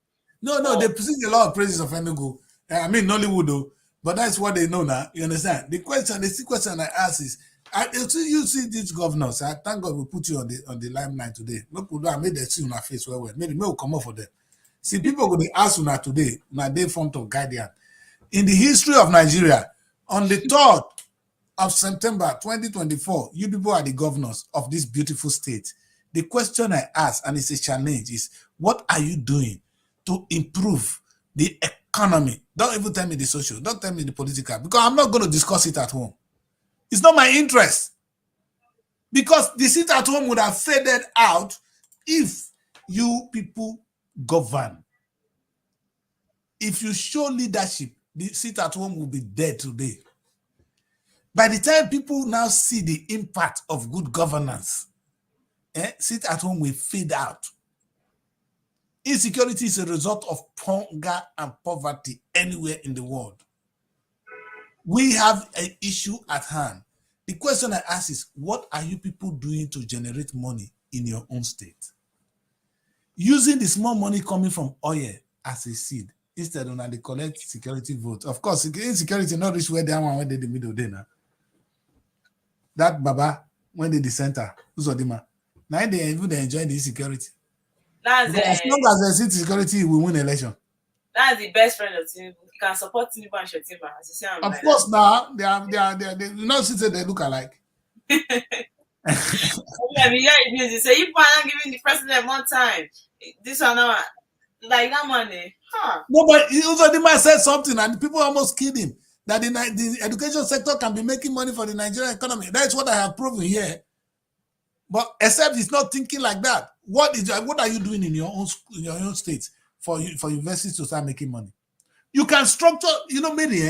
No, they sing a lot of praises of Enugu. I mean, Nollywood, though. But that's what they know now. You understand? The question I ask is, you see these governors. I thank God we put you on the limelight today. Look, I made them see on our face well. Maybe we'll come up for them. See, people going to ask you today, now they front of Guardian. In the history of Nigeria, on the 3rd of September 2024, you people are the governors of this beautiful state. The question I ask, and it's a challenge, is what are you doing to improve the economy? Don't even tell me the social, don't tell me the political, because I'm not going to discuss it at home. It's not my interest. Because the seat at home would have faded out if you people govern. If you show leadership, the seat at home will be dead today. By the time people now see the impact of good governance, sit at home will fade out. Insecurity is a result of hunger and poverty anywhere in the world. We have an issue at hand. The question I ask is, what are you people doing to generate money in your own state? Using the small money coming from oil as a seed, instead of they collect security votes. Of course, insecurity not reach where they are when they the middle day now. That Baba, when they the center, who's Odima? Now they even enjoy the insecurity. As long as they see security, we win election. That's the best friend of Tinubu. You can support Tinubu and Srtv. As you say, of course, now they you know, since they look alike. You say you are not giving the president more time. This one now, like that money. No, but Uzodima said something, and people almost killed him. That the education sector can be making money for the Nigerian economy. That's what I have proven here. But except he's not thinking like that. What are you doing in your own state for universities to start making money? You can structure, maybe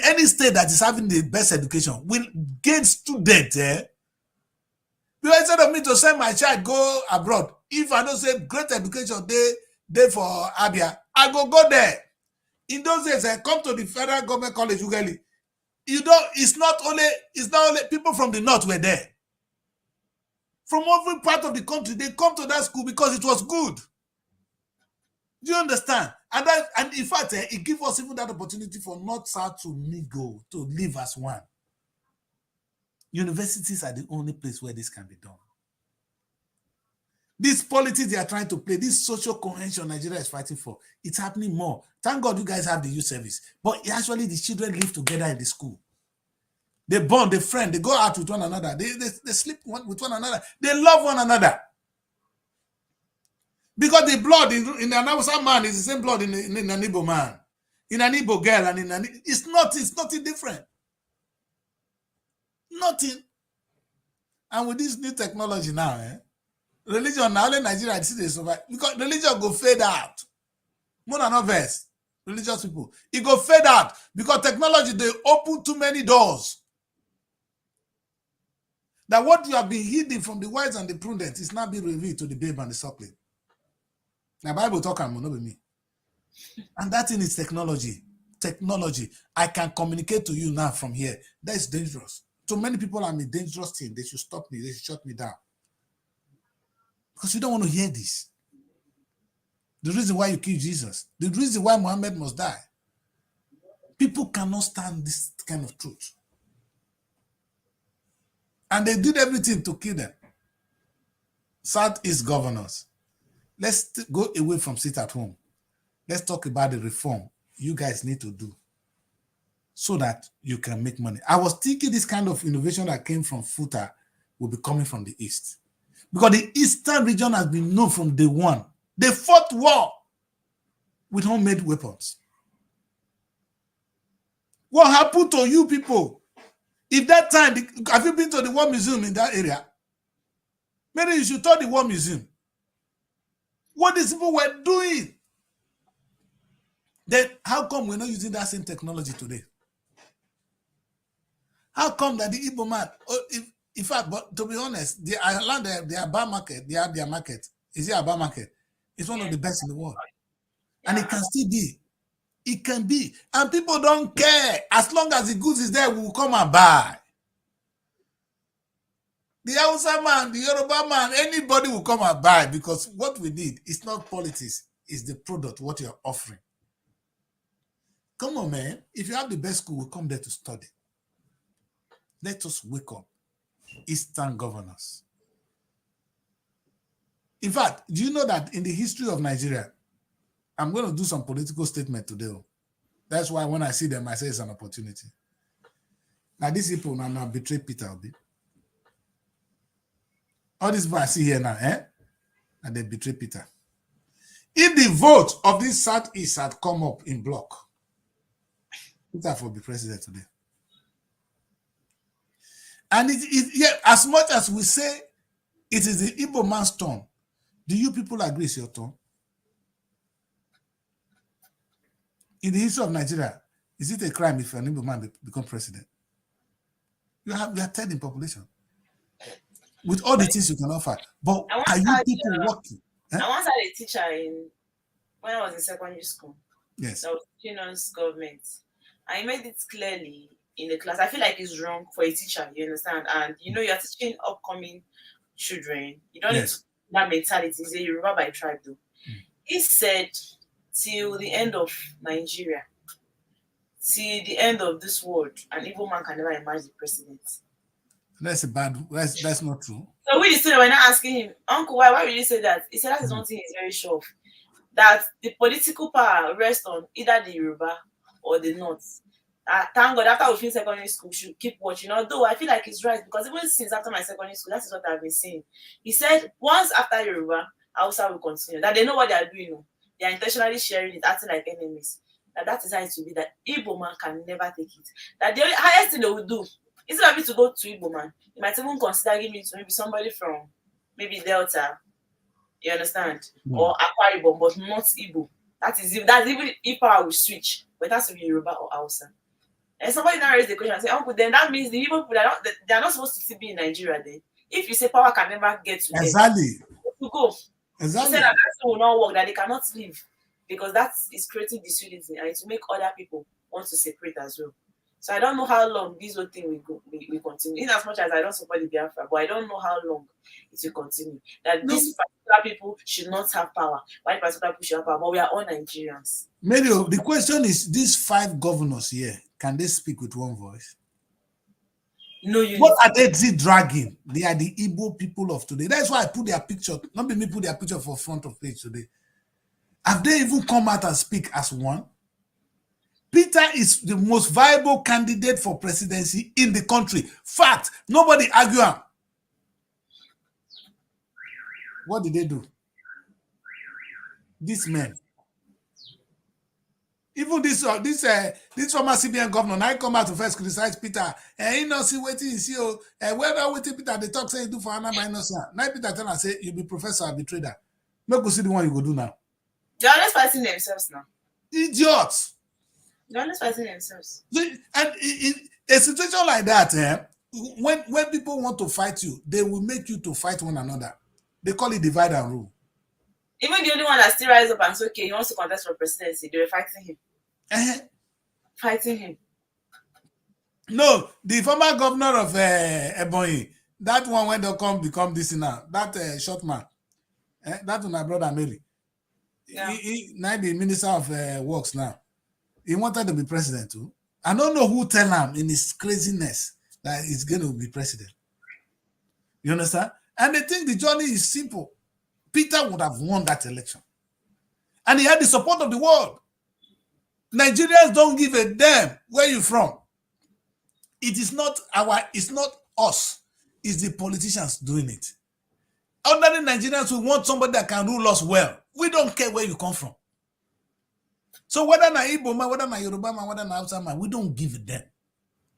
any state that is having the best education will gain students. Because instead of me to send my child go abroad, if I don't say great education they for Abia, I go there. In those days, I come to the federal government college, Ugali. It's not only people from the north were there. From every part of the country, they come to that school because it was good. Do you understand? And in fact, it gives us even that opportunity for North-South to mingle, to live as one. Universities are the only place where this can be done. This politics they are trying to play, this social cohesion Nigeria is fighting for, it's happening more. Thank God you guys have the youth service. But actually, the children live together in the school. They bond, they friend, they go out with one another. They sleep with one another. They love one another. Because the blood in an Hausa man is the same blood in an Igbo man. In an Igbo girl and it's nothing different. Nothing. And with this new technology now, religion now only Nigeria see they survive. Because religion go fade out. more than others, religious people. It go fade out because technology, they open too many doors. That what you have been hidden from the wise and the prudent is now being revealed to the babe and the suckling. Now, Bible talk about not be me. And that thing is technology. Technology. I can communicate to you now from here. That is dangerous. So many people are a dangerous thing. They should stop me. They should shut me down. Because you don't want to hear this. The reason why you kill Jesus. The reason why Muhammad must die. People cannot stand this kind of truth. And they did everything to kill them. Southeast governors. Let's go away from sit at home. Let's talk about the reform you guys need to do so that you can make money. I was thinking this kind of innovation that came from FUTA will be coming from the East. Because the Eastern region has been known from day one. They fought war with homemade weapons. What happened to you people? If that time, have you been to the War Museum in that area? Maybe you should tell the War Museum what these people were doing. Then how come we're not using that same technology today? How come that the Igbo man, in fact, but to be honest, the Ireland, the Aba market, they have their market. Is it Aba market? It's one of the best in the world. And it can still be. It can be. And people don't care. As long as the goods is there, we will come and buy. The Hausa man, the Yoruba man, anybody will come and buy because what we need is not politics, it's the product, what you're offering. Come on, man. If you have the best school, we'll come there to study. Let us wake up. Eastern governors. In fact, do you know that in the history of Nigeria, I'm going to do some political statement today. That's why when I see them, I say it's an opportunity. Now, these people now betray Peter Obi. All these people I see here now, and they betray Peter. If the vote of this Southeast had come up in block, Peter will be president today. And as much as we say it is the Igbo man's turn, do you people agree it's your turn? In the history of Nigeria, is it a crime if an Igbo man become president? You are third in population. With all the things you can offer. But are you people working? I once had a teacher when I was in secondary school. Yes. That was teaching us government. And he made it clearly in the class. I feel like it's wrong for a teacher, you understand? And you know, you're teaching upcoming children. You don't need to that mentality. He's a Yoruba by tribe, though. He said, till the end of Nigeria, till the end of this world, an Igbo man can never emerge the president. That's not true. So we the student were not asking him, Uncle, why would you say that? He said that is one thing he's very sure of. That the political power rests on either the Yoruba or the North. Thank God, after we finish secondary school, we should keep watching. Although I feel like he's right, because even since after my secondary school, that is what I've been seeing. He said, once after Yoruba, Hausa will continue. That they know what they are doing. They are intentionally sharing it, acting like enemies. That is how it will be. That Igbo man can never take it. That the only highest thing they will do, instead of me to go to Igbo man, you might even consider giving it to maybe somebody from maybe Delta, you understand, or Akwa Ibom, but not Igbo. That's even if power will switch, but it has to be Yoruba or Hausa. And somebody now raised the question and say, Uncle, then that means the Igbo people they are not supposed to still be in Nigeria then. If you say power can never get to them, to go. Exactly. He said that will not work, that they cannot leave because that is creating disunity and it will make other people want to separate as well. So I don't know how long this whole thing will continue. In as much as I don't support the Biafra, but I don't know how long it will continue. That these particular people should not have power. White particular people should have power, but we are all Nigerians. Mario, the question is, these 5 governors here, can they speak with one voice? No, what are they dragging? They are the Igbo people of today. That's why I put their picture, not me put their picture for front of page today. Have they even come out and speak as one? Peter is the most viable candidate for presidency in the country. Fact, nobody argue him. What did they do? These men. Even this former CBN governor, now he come out to first criticize Peter. And he not see what he see. Whether what Peter they talk say he do for Anna minus. Now Peter tell and say you be professor, I be trader. Make go see the one you go do now. They're always fighting themselves now. Idiots. They're always fighting themselves. And in a situation like that, when people want to fight you, they will make you to fight one another. They call it divide and rule. Even the only one that still rise up and say, okay, he wants to contest for presidency, they were fighting him. Fighting him. No, the former governor of Ebonyi, that one when they become this now, that short man, that one my brother Mary. Yeah. He now the minister of works now. He wanted to be president too. I don't know who tell him in his craziness that he's going to be president. You understand? And they think the journey is simple. Peter would have won that election. And he had the support of the world. Nigerians don't give a damn where you're from. It is not it's not us. It's the politicians doing it. Ordinary Nigerians, we want somebody that can rule us well. We don't care where you come from. So whether na Igbo man, whether na Yoruba man, whether na Hausa man, we don't give a damn.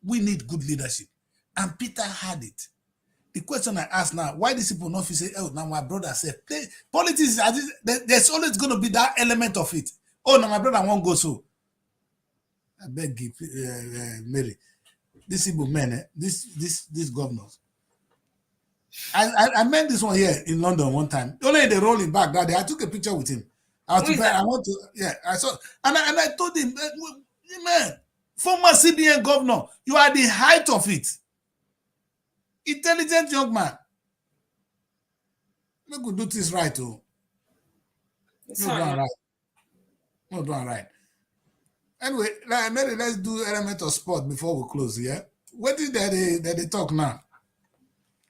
We need good leadership. And Peter had it. The question I ask now, why these people not say, oh, now my brother said, politics, there's always going to be that element of it. Oh, now my brother won't go so. I beg you, Mary, these Igbo men, these governors. I met this one here in London one time. Only they rolling back that day. I took a picture with him. I saw, and I told him, man, former CBN governor, you are the height of it. Intelligent young man. We could do this right, too. Not doing right. Anyway, Mary, let's do element of sport before we close. Yeah, what is that they talk now?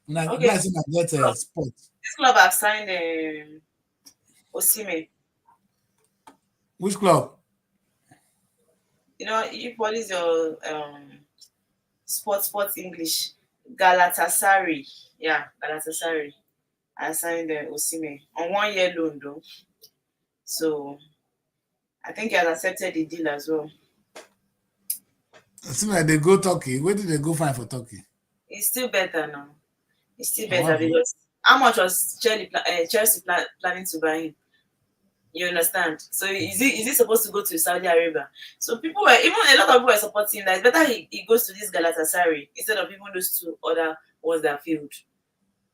Okay. Sport. This club have signed Osimhen. Which club? You know, what is your sports English? Galatasaray. Yeah, Galatasaray. I signed Osimhen on 1 year loan though. So I think he has accepted the deal as well. Osimhen, they go Turkey. Where did they go find for Turkey? It's still better now. It's still better because how much was Chelsea planning to buy him? You understand? So is he supposed to go to Saudi Arabia? So people were, even a lot of people were supporting that it's better he goes to this Galatasaray instead of even those two other ones that failed.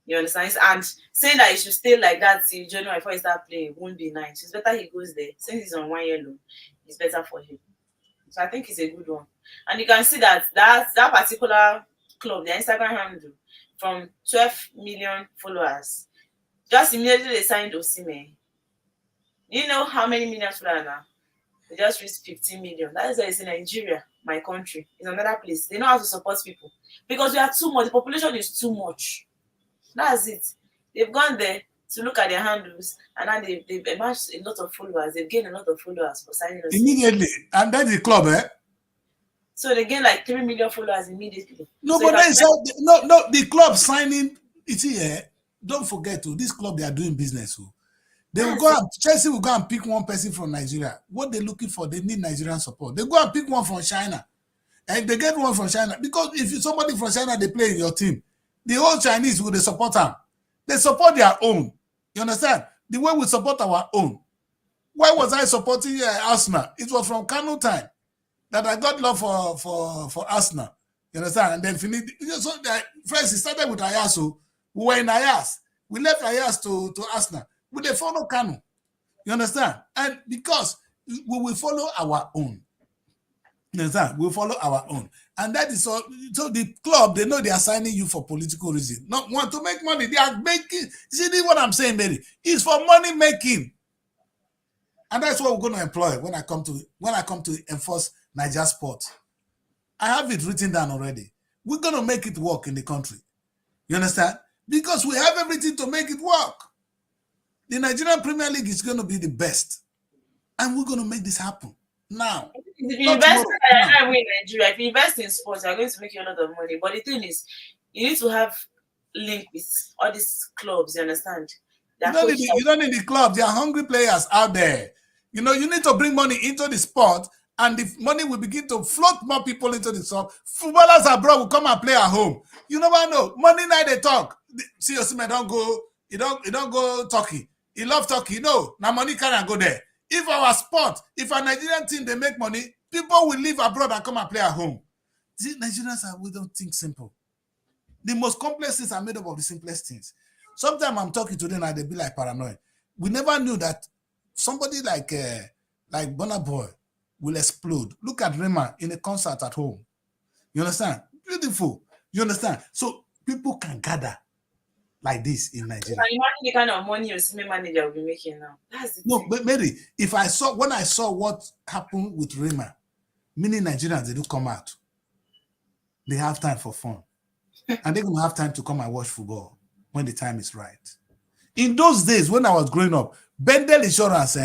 You understand? And saying that he should stay like that till January before he start playing won't be nice. It's better he goes there. Since he's on 1 year loan, it's better for him. So I think it's a good one. And you can see that particular club, their Instagram handle, from 12 million followers, just immediately they signed Osimhen. You know how many millions followers now? They just reached 15 million. That is why it's in Nigeria, my country. It's another place. They know how to support people. Because we are too much. The population is too much. That's it. They've gone there to look at their handles and now they've amassed a lot of followers. They've gained a lot of followers for signing us. Immediately. And that's the club, eh? So they gain like 3 million followers immediately. No, so but the club signing, you see, don't forget, this club, they are doing business. They will go and Chelsea will go and pick one person from Nigeria. What they're looking for, they need Nigerian support. They go and pick one from China. And they get one from China. Because if somebody from China, they play in your team, the whole Chinese, will they support them? They support their own. You understand? The way we support our own. Why was I supporting Arsenal? It was from Kano time that I got love for Arsenal. You understand? And then finished. So first, it started with Ayasu. We were in Ayas. We left Ayas to Arsenal. We they follow Kano. You understand? And because we will follow our own. You understand? We'll follow our own. And that is all. So the club, they know they are signing you for political reasons. Not want to make money. They are making. See what I'm saying, Mary? It's for money making. And that's what we're going to employ when I come to enforce Niger sport. I have it written down already. We're going to make it work in the country. You understand? Because we have everything to make it work. The Nigerian Premier League is going to be the best. And we're going to make this happen now. If you invest in Nigeria, if you invest in sports, you're going to make you a lot of money. But the thing is, you need to have link with all these clubs, you understand? You don't need the clubs. There are hungry players out there. You know, you need to bring money into the sport, and the money will begin to float more people into the sport. Footballers abroad will come and play at home. You never know. Money night they talk. See, Osimhen don't go. You don't go Turkey. He love Turkey. No, now money can't go there. If our sport, if our Nigerian team, they make money, people will leave abroad and come and play at home. See, Nigerians, we don't think simple. The most complex things are made up of the simplest things. Sometimes I'm talking to them and they be like paranoid. We never knew that somebody like Burna Boy will explode. Look at Rema in a concert at home. You understand? Beautiful. You understand? So people can gather like this in Nigeria. Can you imagine the kind of money your senior manager will be making now? That's the thing. But Mary, when I saw what happened with Rema, many Nigerians, they do come out. They have time for fun. And they're going to have time to come and watch football when the time is right. In those days, when I was growing up, Bendel Insurance,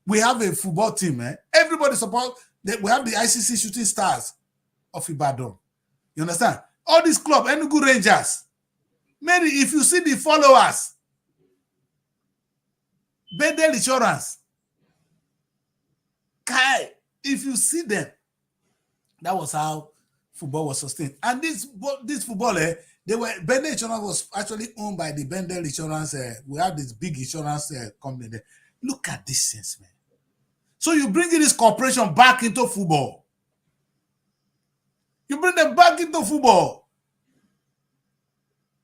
we have a football team. Everybody support. We have the ICC Shooting Stars of Ibadan. You understand? All these clubs, Enugu Rangers. Maybe if you see the followers, Bendel Insurance, Kai, if you see them, that was how football was sustained. And this football, Bendel Insurance was actually owned by the Bendel Insurance. We have this big insurance company there. Look at this sense, man. So you bring this corporation back into football. You bring them back into football.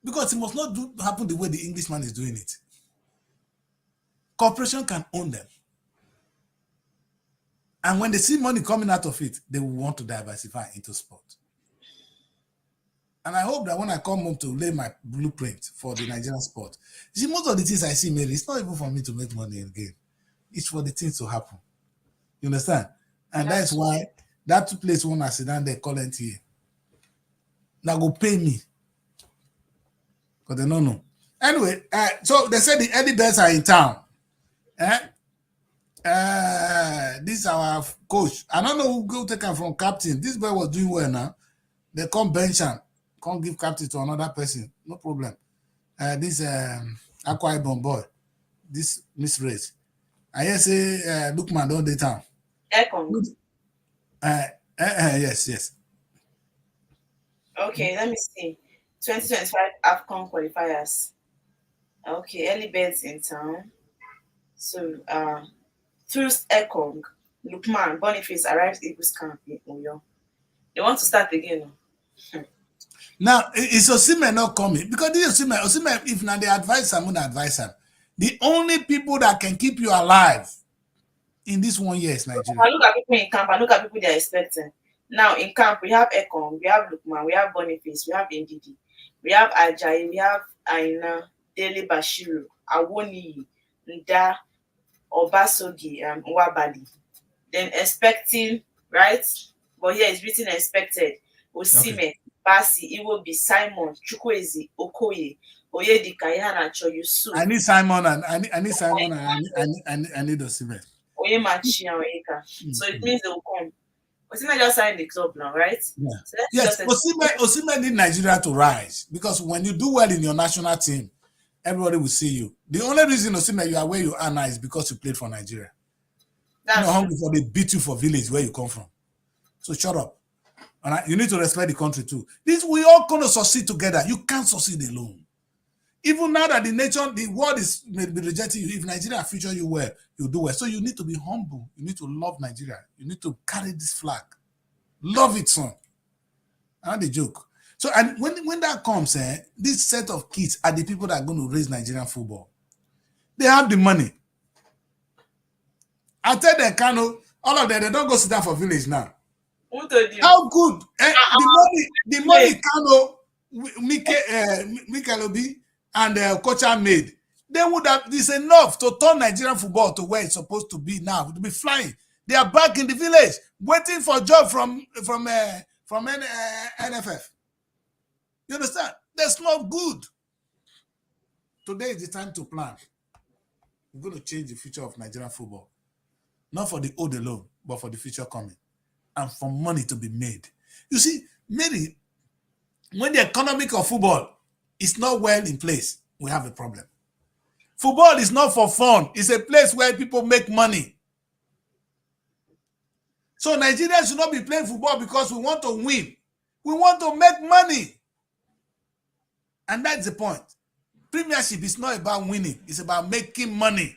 Because it must not happen the way the Englishman is doing it. Corporation can own them. And when they see money coming out of it, they will want to diversify into sport. And I hope that when I come home to lay my blueprint for the Nigerian sport, you see, most of the things I see, Mary, it's not even for me to make money again. It's for the things to happen. You understand? And that's why that place when I sit down there currently, now go pay me. Because they don't know. Anyway, so they said the early birds are in town. This is our coach. I don't know who go take him from captain. This boy was doing well now. They come bench him. Can't give captain to another person. No problem. This Akwa Ibom boy. This Miss Race. I hear say Lookman don't date him. Yes. Okay, let me see. 2025 AFCON qualifiers. Okay, early birds in town. So, through Ekong, Lukman, Boniface arrives Eagles camp in Uyo. They want to start again. Now, is Osimhen not coming? Because this Osimhen, if now they advise him, advise him. The only people that can keep you alive in this 1 year is Nigeria. I look at people in camp, I look at people they're expecting. Now, in camp, we have Ekong, we have Lukman, we have Boniface, we have Ndidi, we have Ajayi, we have Aina, Dele Bashiru, Awoni, Nda, Obasogi, and Wabali. Then expecting, right? But here it's written expected. Osimhen, Basi, Iwobi, Simon, Chukwueze, Okoye, Oyedika, Ihanacho, Yusuf. I need Simon and I need Simon and I need Osimhen. Oyemachi and Oyeka. So it means they will come. Osimhen just signed the club now, right? Yeah. So Yes, Osimhen need Nigeria to rise because when you do well in your national team, everybody will see you. The only reason Osimhen you are where you are now is because you played for Nigeria. You're not hungry for they beat you for village where you come from. So shut up. All right? You need to respect the country too. We all gonna succeed together. You can't succeed alone. Even now that the world is maybe rejecting you, if Nigeria feature you well, you do well. So you need to be humble. You need to love Nigeria. You need to carry this flag. Love it, son. Not the joke. So, and when that comes, this set of kids are the people that are going to raise Nigerian football. They have the money. I tell them, Kano, all of them, they don't go sit down for village now. How good? The money Kano, Mikel Obi, and Kocha made, they would have this enough to turn Nigerian football to where it's supposed to be now, to be flying. They are back in the village, waiting for a job from NFF. You understand? That's not good. Today is the time to plan. We're going to change the future of Nigerian football. Not for the old alone, but for the future coming. And for money to be made. You see, Mary, when the economic of football is not well in place, we have a problem. Football is not for fun. It's a place where people make money. So Nigerians should not be playing football because we want to win. We want to make money. And that's the point. Premiership is not about winning. It's about making money.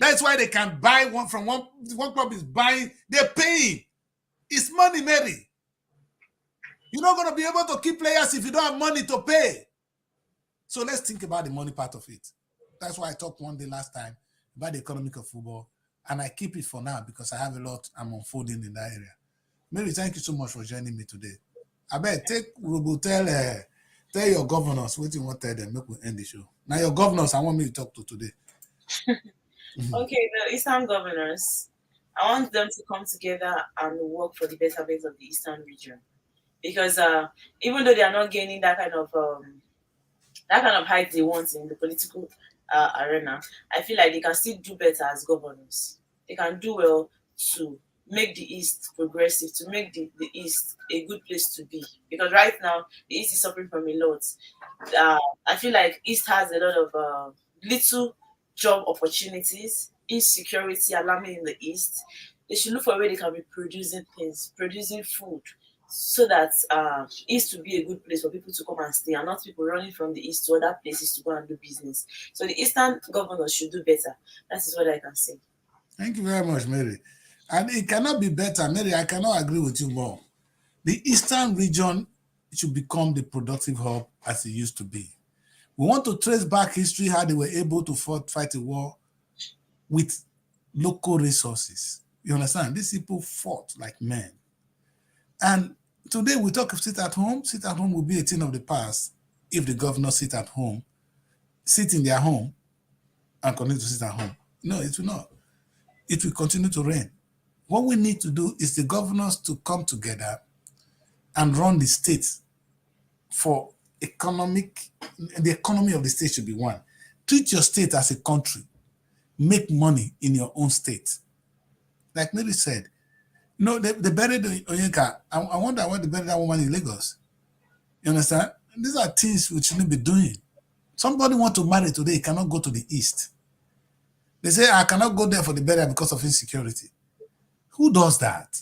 That's why they can buy one from one club is buying, they're paying. It's money, Mary. You're not going to be able to keep players if you don't have money to pay. So let's think about the money part of it. That's why I talked one day last time about the economic of football, and I keep it for now because I have a lot I'm unfolding in that area. Mary, thank you so much for joining me today. I bet tell your governors what you want to tell them. Make we end the show. Now your governors, I want me to talk to today. Okay, the Eastern governors, I want them to come together and work for the betterment of the Eastern region, because even though they are not gaining that kind of height they want in the political arena, I feel like they can still do better as governors. They can do well to make the East progressive, to make the East a good place to be. Because right now, the East is suffering from a lot. I feel like East has a lot of little job opportunities, insecurity alarming in the East. They should look for a way they can be producing things, producing food, so that East will be a good place for people to come and stay, and not people running from the East to other places to go and do business. So the Eastern governors should do better. That is what I can say. Thank you very much, Mary. And it cannot be better. Mary, I cannot agree with you more. The Eastern region should become the productive hub as it used to be. We want to trace back history, how they were able to fight a war with local resources. You understand? These people fought like men. And today we talk of sit at home. Sit at home will be a thing of the past if the governors sit at home, sit in their home, and continue to sit at home. No, it will not. It will continue to reign. What we need to do is the governors to come together and run the state for the economy of the state should be one. Treat your state as a country. Make money in your own state. Like Mary said, they buried Onyeka. I wonder why they buried that woman in Lagos. You understand? These are things we shouldn't be doing. Somebody want to marry today, cannot go to the East. They say, I cannot go there for the burial because of insecurity. Who does that?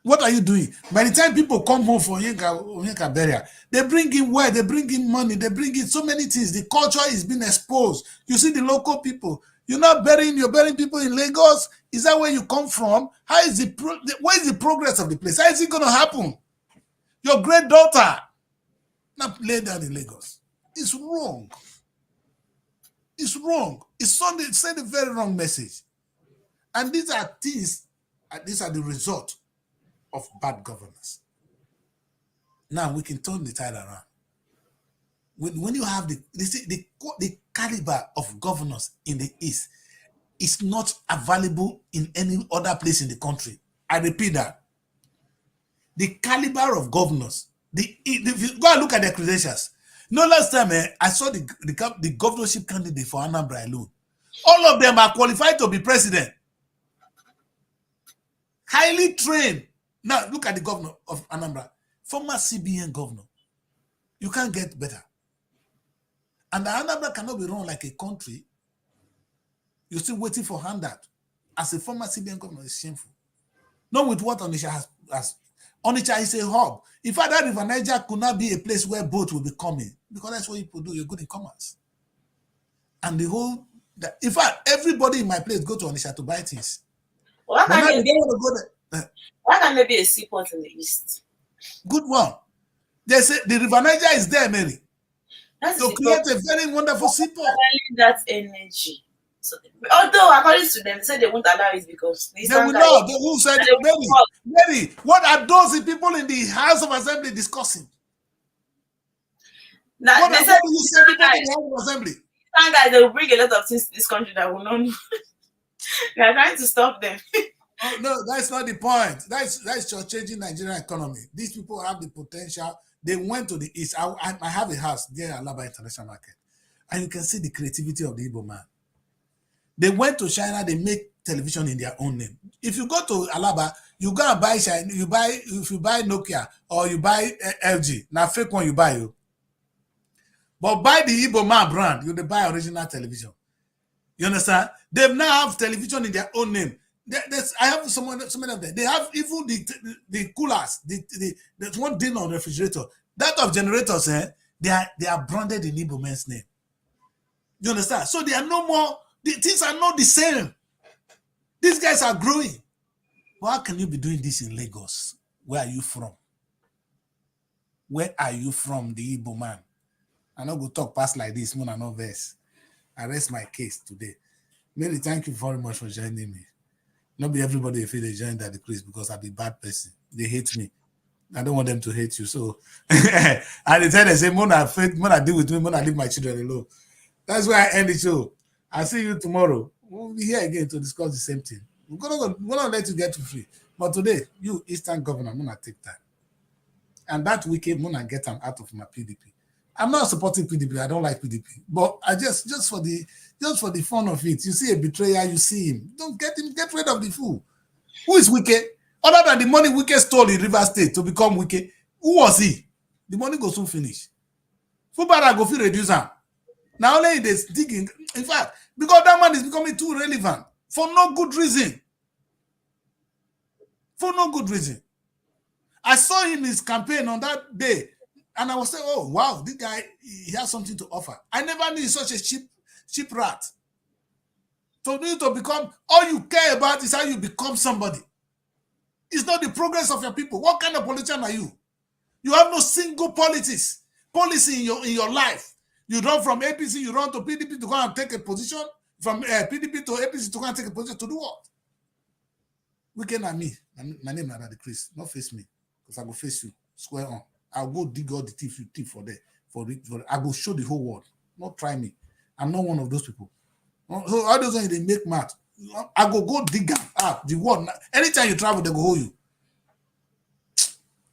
What are you doing? By the time people come home for Onyeka burial, they bring in wealth, they bring in money, they bring in so many things. The culture is being exposed. You see the local people. You're burying people in Lagos. Is that where you come from? Where is the progress of the place? How is it going to happen? Your great daughter now lay down in Lagos. It's wrong. It's wrong. It's send a very wrong message. And these are the result of bad governance. Now we can turn the tide around. When you have the caliber of governors in the East is not available in any other place in the country. I repeat that. The caliber of governors, if you go and look at their credentials. Last time I saw the governorship candidate for Anambra alone. All of them are qualified to be president. Highly trained. Now look at the governor of Anambra, former CBN governor. You can't get better. And the Anambra cannot be run like a country. You're still waiting for handout. As a former CBN governor, it's shameful. Not with what Onitsha has. Onitsha is a hub. In fact, that River Niger could not be a place where boats will be coming, because that's what people do. You're good in commerce. And in fact, everybody in my place go to Onitsha to buy things. Why can't there be a seaport in the East? Good one. They say the River Niger is there, Mary. To create a very wonderful seaport. That energy. So, although according to them, they said they won't allow it because they will not. Who said it? Mary, what are those people in the House of Assembly discussing? Now, what are you saying people in the House of Assembly? Guys, they will bring a lot of things to this country that will not know. They are trying to stop them. Oh, no, that's not the point. That's just changing Nigerian economy. These people have the potential. They went to the East. I have a house there at Alaba International Market. And you can see the creativity of the Igbo man. They went to China, they make television in their own name. If you go to Alaba, you go and buy China, if you buy Nokia or you buy LG, now fake one you buy you. But buy the Igbo man brand, you buy original television. You understand? They now have television in their own name. I have so many of them. They have even the coolers, the one thing on refrigerator. That of generators, they are branded in Igbo man's name. You understand? So they are no more The things are not the same. These guys are growing. But how can you be doing this in Lagos? Where are you from? Where are you from, the Igbo man? I'm not going to talk past like this, Mona no verse. I rest my case today. Mary, thank you very much for joining me. Not be everybody feel they join that decrease because I'm a bad person. They hate me. I don't want them to hate you. So and they tell them, say, Mona deal with me, Mona leave my children alone. That's why I end the show. I'll see you tomorrow. We'll be here again to discuss the same thing. We're gonna let you get to free. But today, you Eastern governor, I'm gonna take that. And that weekend, I'm gonna get them out of my PDP. I'm not supporting PDP. I don't like PDP. But I just for the fun of it. You see a betrayer, you see him. Don't get him, get rid of the fool. Who is wicked? Other than the money Wike stole in River State to become wicked, who was he? The money goes soon finish. Fubara go feel reduce him. Now only they digging. In fact, because that man is becoming too relevant for no good reason. For no good reason. I saw him in his campaign on that day, and I was saying, oh, wow, this guy, he has something to offer. I never knew he's such a cheap rat. For you to become, all you care about is how you become somebody. It's not the progress of your people. What kind of politician are you? You have no single policy in your life. You run from APC, you run to PDP to go and take a position. From PDP to APC to go and take a position to do what? Weekend and me. My name is not Chris. Not face me. Because I go face you. Square on. I'll go dig all the thief you thief for there. I go show the whole world. Not try me. I'm not one of those people. So all those ones, they make math. I go dig up the world. Anytime you travel, they go hold you.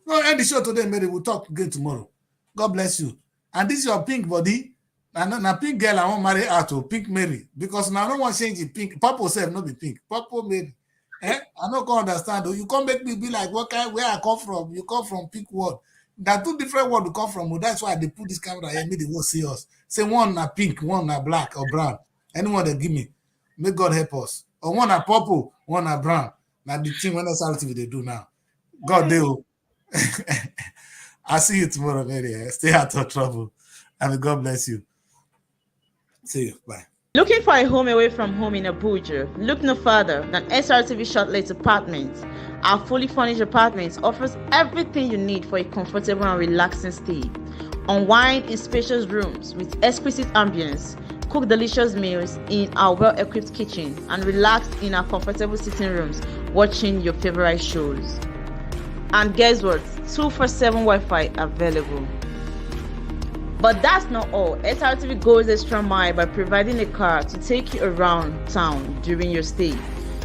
No, end the show today, Mary. We'll talk again tomorrow. God bless you. And this is your pink body. And now pink girl, I won't marry her to pink Mary. Because now I don't want to change it pink. Purple self, not be pink. Purple Mary. I don't understand. You can't make me be like where I come from. You come from pink world. There are two different words to come from. That's why they put this camera here. Maybe they won't see us. Say one na pink, one na black or brown. Anyone they give me. May God help us. Or one na purple, one na brown. Now the thing when Srtv they do now. God do. I'll see you tomorrow, Mary. Stay out of trouble. And God bless you. See you. Bye. Looking for a home away from home in Abuja? Look no further than Srtv Shortlet Apartments. Our fully furnished apartments offers everything you need for a comfortable and relaxing stay. Unwind in spacious rooms with exquisite ambience. Cook delicious meals in our well-equipped kitchen and relax in our comfortable sitting rooms watching your favorite shows. And guess what? 247 Wi-Fi available. But that's not all. Srtv goes extra mile by providing a car to take you around town during your stay.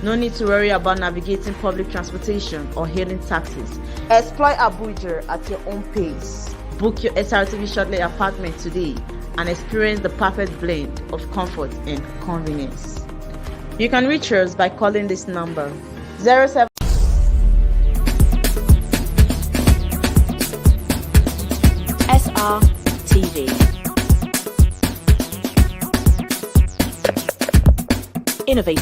No need to worry about navigating public transportation or hailing taxis. Explore Abuja at your own pace. Book your Srtv Shortlet apartment today and experience the perfect blend of comfort and convenience. You can reach us by calling this number 07. Srtv. Innovate.